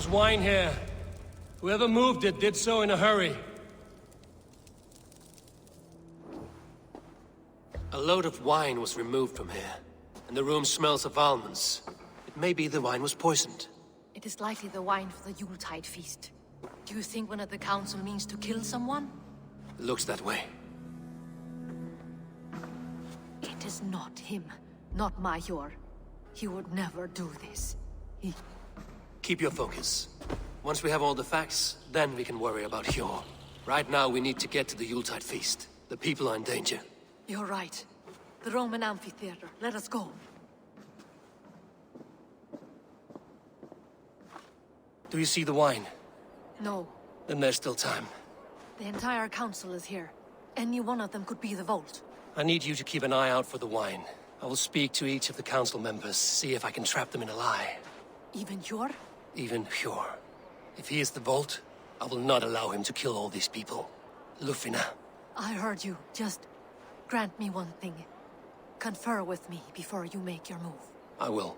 was wine here. Whoever moved it did so in a hurry. A load of wine was removed from here, and the room smells of almonds. It may be the wine was poisoned. It is likely the wine for the Yuletide feast. Do you think one of the council means to kill someone? It looks that way. It is not him, not Major. He would never do this. Keep your focus. Once we have all the facts, then we can worry about Hjor. Right now, we need to get to the Yuletide feast. The people are in danger. You're right. The Roman amphitheater. Let us go. Do you see the wine? No. Then there's still time. The entire council is here. Any one of them could be the Vault. I need you to keep an eye out for the wine. I will speak to each of the council members, see if I can trap them in a lie. Even Hjor? Even Hjor. If he is the Vault, I will not allow him to kill all these people. Lufina. I heard you. Just grant me one thing. Confer with me before you make your move. I will.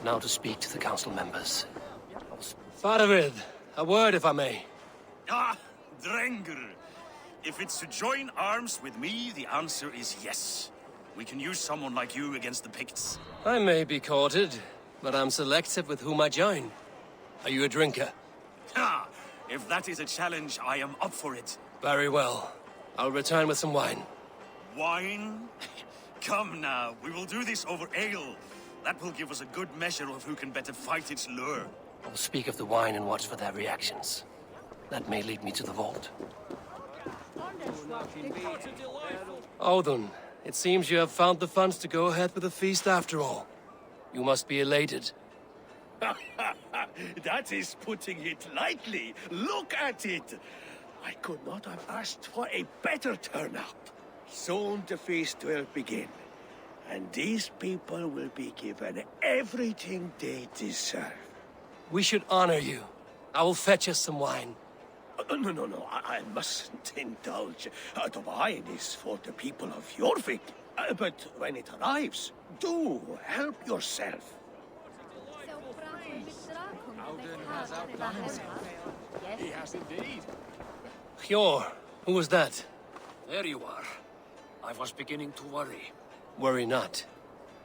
Now to speak to the council members. Faravid, a word if I may. Ah, Drengr. If it's to join arms with me, the answer is yes. We can use someone like you against the Picts. I may be courted, but I'm selective with whom I join. Are you a drinker? Ha! If that is a challenge, I am up for it. Very well. I'll return with some wine. Wine? Come now, we will do this over ale. That will give us a good measure of who can better fight its lure. I will speak of the wine and watch for their reactions. That may lead me to the Vault. Odin, it seems you have found the funds to go ahead with the feast after all. You must be elated. That is putting it lightly. Look at it. I could not have asked for a better turnout. Soon the feast will begin. And these people will be given everything they deserve. We should honor you. I will fetch us some wine. No, I mustn't indulge. The wine is for the people of Jorvik. But when it arrives, do help yourself. He has indeed. Hjor, who was that? There you are. I was beginning to worry. Worry not.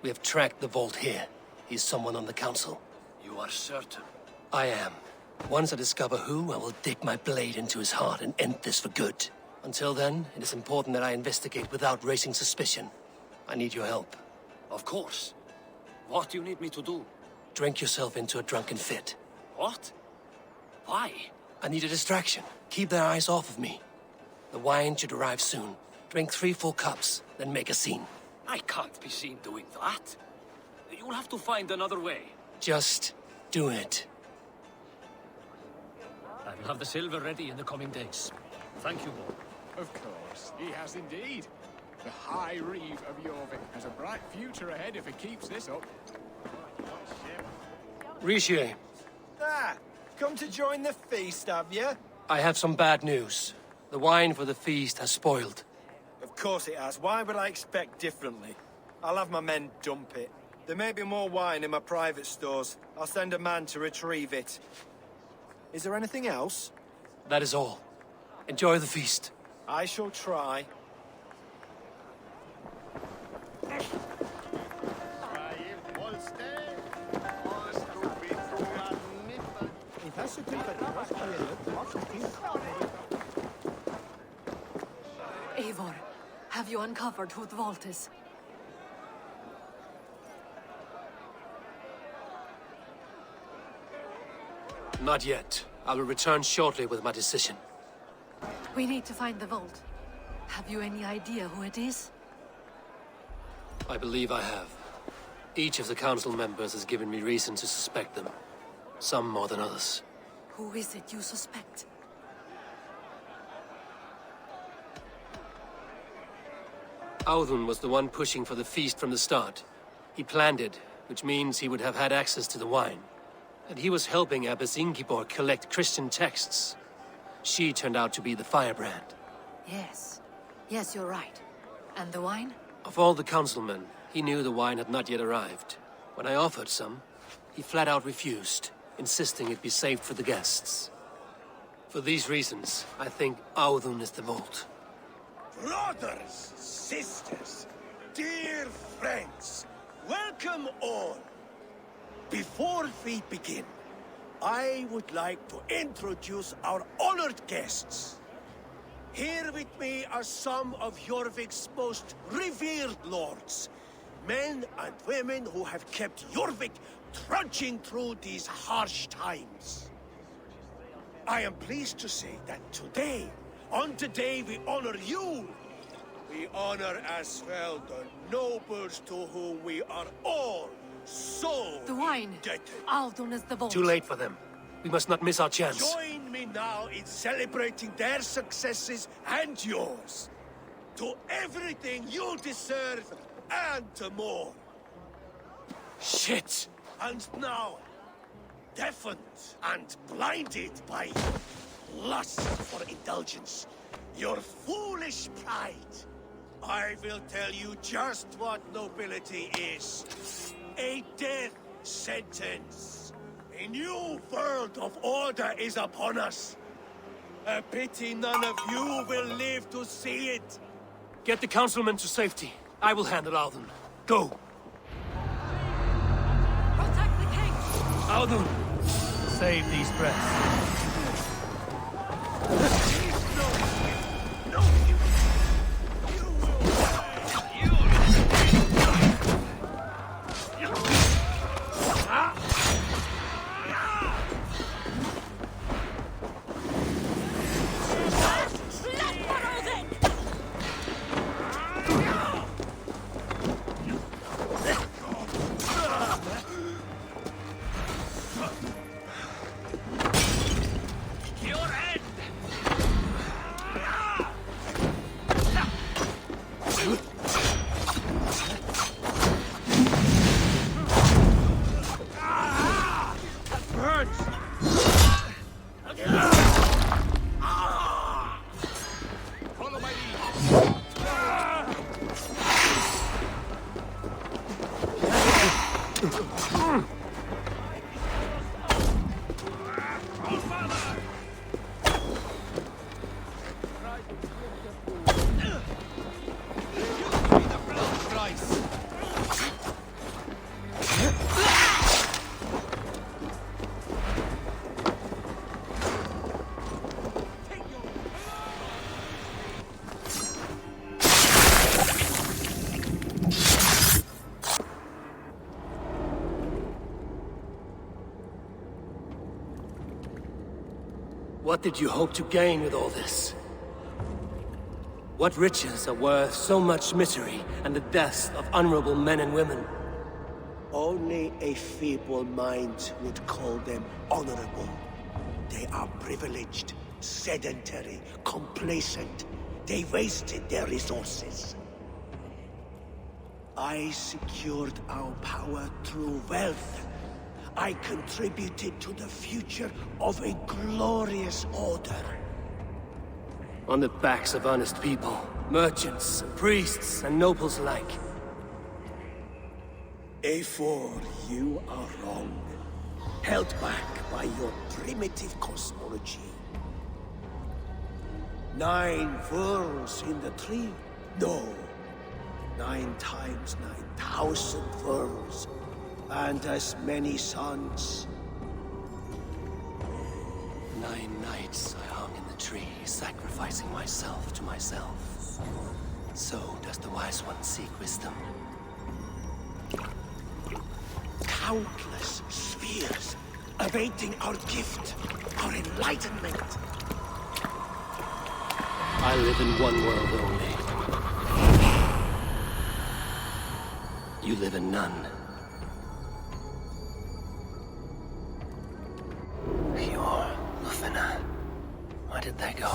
We have tracked the Vault here. He's someone on the council. You are certain? I am. Once I discover who, I will dig my blade into his heart and end this for good. Until then, it is important that I investigate without raising suspicion. I need your help. Of course. What do you need me to do? Drink yourself into a drunken fit. What? Why? I need a distraction. Keep their eyes off of me. The wine should arrive soon. Drink 3 full cups, then make a scene. I can't be seen doing that. You'll have to find another way. Just do it. I will have the silver ready in the coming days. Thank you all. Of course, he has indeed. The High Reeve of Jorvik has a bright future ahead if it keeps this up. Rishi, Come to join the feast, have you? I have some bad news. The wine for the feast has spoiled. Of course it has. Why would I expect differently? I'll have my men dump it. There may be more wine in my private stores. I'll send a man to retrieve it. Is there anything else? That is all. Enjoy the feast. I shall try. Eivor, have you uncovered who the Vault is? Not yet. I will return shortly with my decision. We need to find the Vault. Have you any idea who it is? I believe I have. Each of the council members has given me reason to suspect them. Some more than others. Who is it you suspect? Audun was the one pushing for the feast from the start. He planned it, which means he would have had access to the wine. And he was helping Abbess Ingeborg collect Christian texts. She turned out to be the firebrand. Yes. Yes, you're right. And the wine? Of all the councilmen, he knew the wine had not yet arrived. When I offered some, he flat out refused, insisting it be saved for the guests. For these reasons, I think Audun is the vault. Brothers, sisters, dear friends, welcome all. Before we begin, I would like to introduce our honored guests. Here with me are some of Jorvik's most revered lords. Men and women who have kept Jorvik trudging through these harsh times. I am pleased to say that today, on the day we honor you, we honor as well the nobles to whom we are all so The wine. indebted. Audun is the vault. Too late for them. We must not miss our chance. Join me now in celebrating their successes and yours. To everything you deserve and more. Shit! And now, deafened and blinded by lust for indulgence, your foolish pride, I will tell you just what nobility is. A death sentence. A new world of order is upon us. A pity none of you will live to see it. Get the councilmen to safety. I will handle Audun. Go! Protect the king! Audun! Save these breaths. What did you hope to gain with all this? What riches are worth so much misery and the deaths of honorable men and women? Only a feeble mind would call them honorable. They are privileged, sedentary, complacent. They wasted their resources. I secured our power through wealth. I contributed to the future of a glorious order. On the backs of honest people, merchants, priests, and nobles alike. Eivor, you are wrong. Held back by your primitive cosmology. 9 worlds in the tree? No. 9 times 9,000 worlds. And as many suns. 9 nights I hung in the tree, sacrificing myself to myself. So does the wise one seek wisdom. Countless spheres, awaiting our gift, our enlightenment. I live in one world only. You live in none. Eivor, Lufina. Where did they go?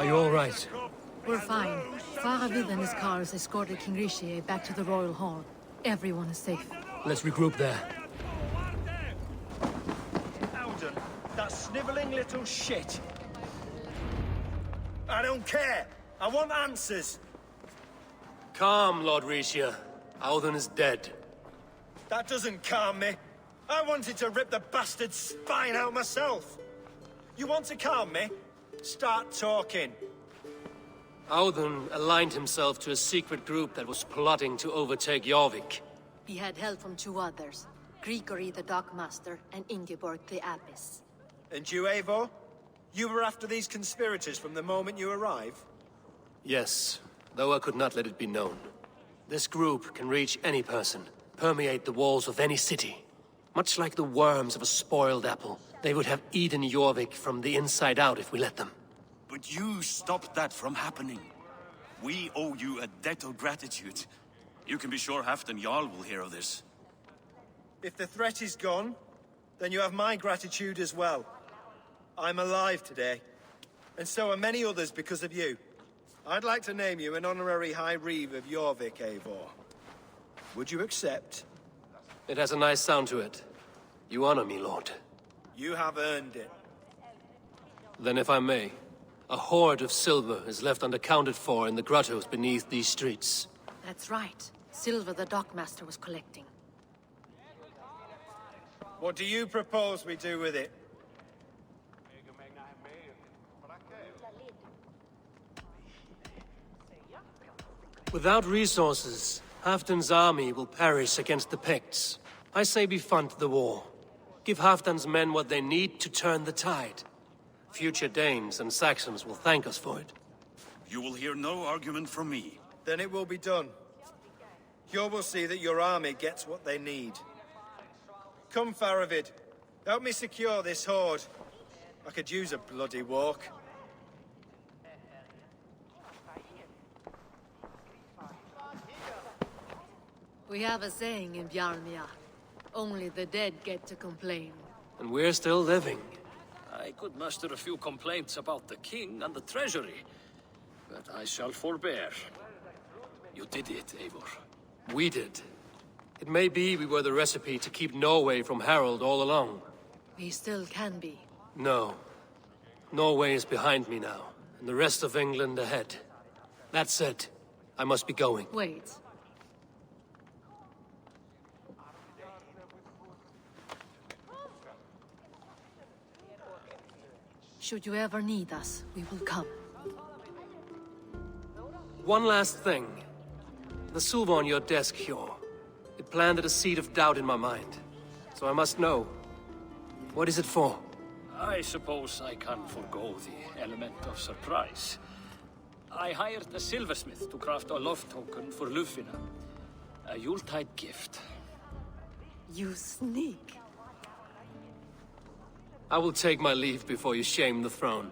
Are you all right? We're fine. Faravid and his cars escorted King Rishi back to the Royal Hall. Everyone is safe. Let's regroup there. Alden, that sniveling little shit. I don't care. I want answers. Calm, Lord Rishia. Alden is dead. That doesn't calm me. I wanted to rip the bastard's spine out myself. You want to calm me? Start talking. Alden aligned himself to a secret group that was plotting to overtake Jorvik. He had help from two others, Grigory the Dockmaster and Ingeborg the Abbess. And you, Eivor? You were after these conspirators from the moment you arrived? Yes, though I could not let it be known. This group can reach any person, permeate the walls of any city. Much like the worms of a spoiled apple, they would have eaten Jorvik from the inside out if we let them. But you stopped that from happening. We owe you a debt of gratitude. You can be sure Halfdan Jarl will hear of this. If the threat is gone, then you have my gratitude as well. I'm alive today, and so are many others because of you. I'd like to name you an honorary High Reeve of Jorvik, Eivor. Would you accept? It has a nice sound to it. You honor me, Lord. You have earned it. Then if I may, a hoard of silver is left unaccounted for in the grottos beneath these streets. That's right. Silver the Dockmaster was collecting. What do you propose we do with it? Without resources, Halfdan's army will perish against the Picts. I say we fund the war. Give Halfdan's men what they need to turn the tide. Future Danes and Saxons will thank us for it. You will hear no argument from me. Then it will be done. You will see that your army gets what they need. Come, Faravid. Help me secure this hoard. I could use a bloody walk. We have a saying in Bjarnia. Only the dead get to complain. And we're still living. I could muster a few complaints about the king and the treasury, but I shall forbear. You did it, Eivor. We did. It may be we were the recipe to keep Norway from Harald all along. We still can be. No. Norway is behind me now, and the rest of England ahead. That said, I must be going. Wait. Should you ever need us, we will come. One last thing. The silver on your desk, Hjor. It planted a seed of doubt in my mind. So I must know. What is it for? I suppose I can forgo the element of surprise. I hired a silversmith to craft a love token for Lufina. A Yuletide gift. You sneak. I will take my leave before you shame the throne.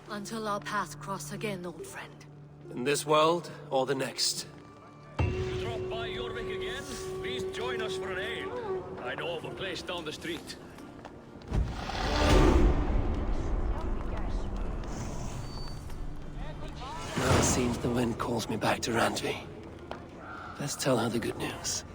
Until our paths cross again, old friend. In this world, or the next. You drop by Jorvik again? Please join us for an ale. I know of a place down the street. Now it seems the wind calls me back to Randvi. Let's tell her the good news.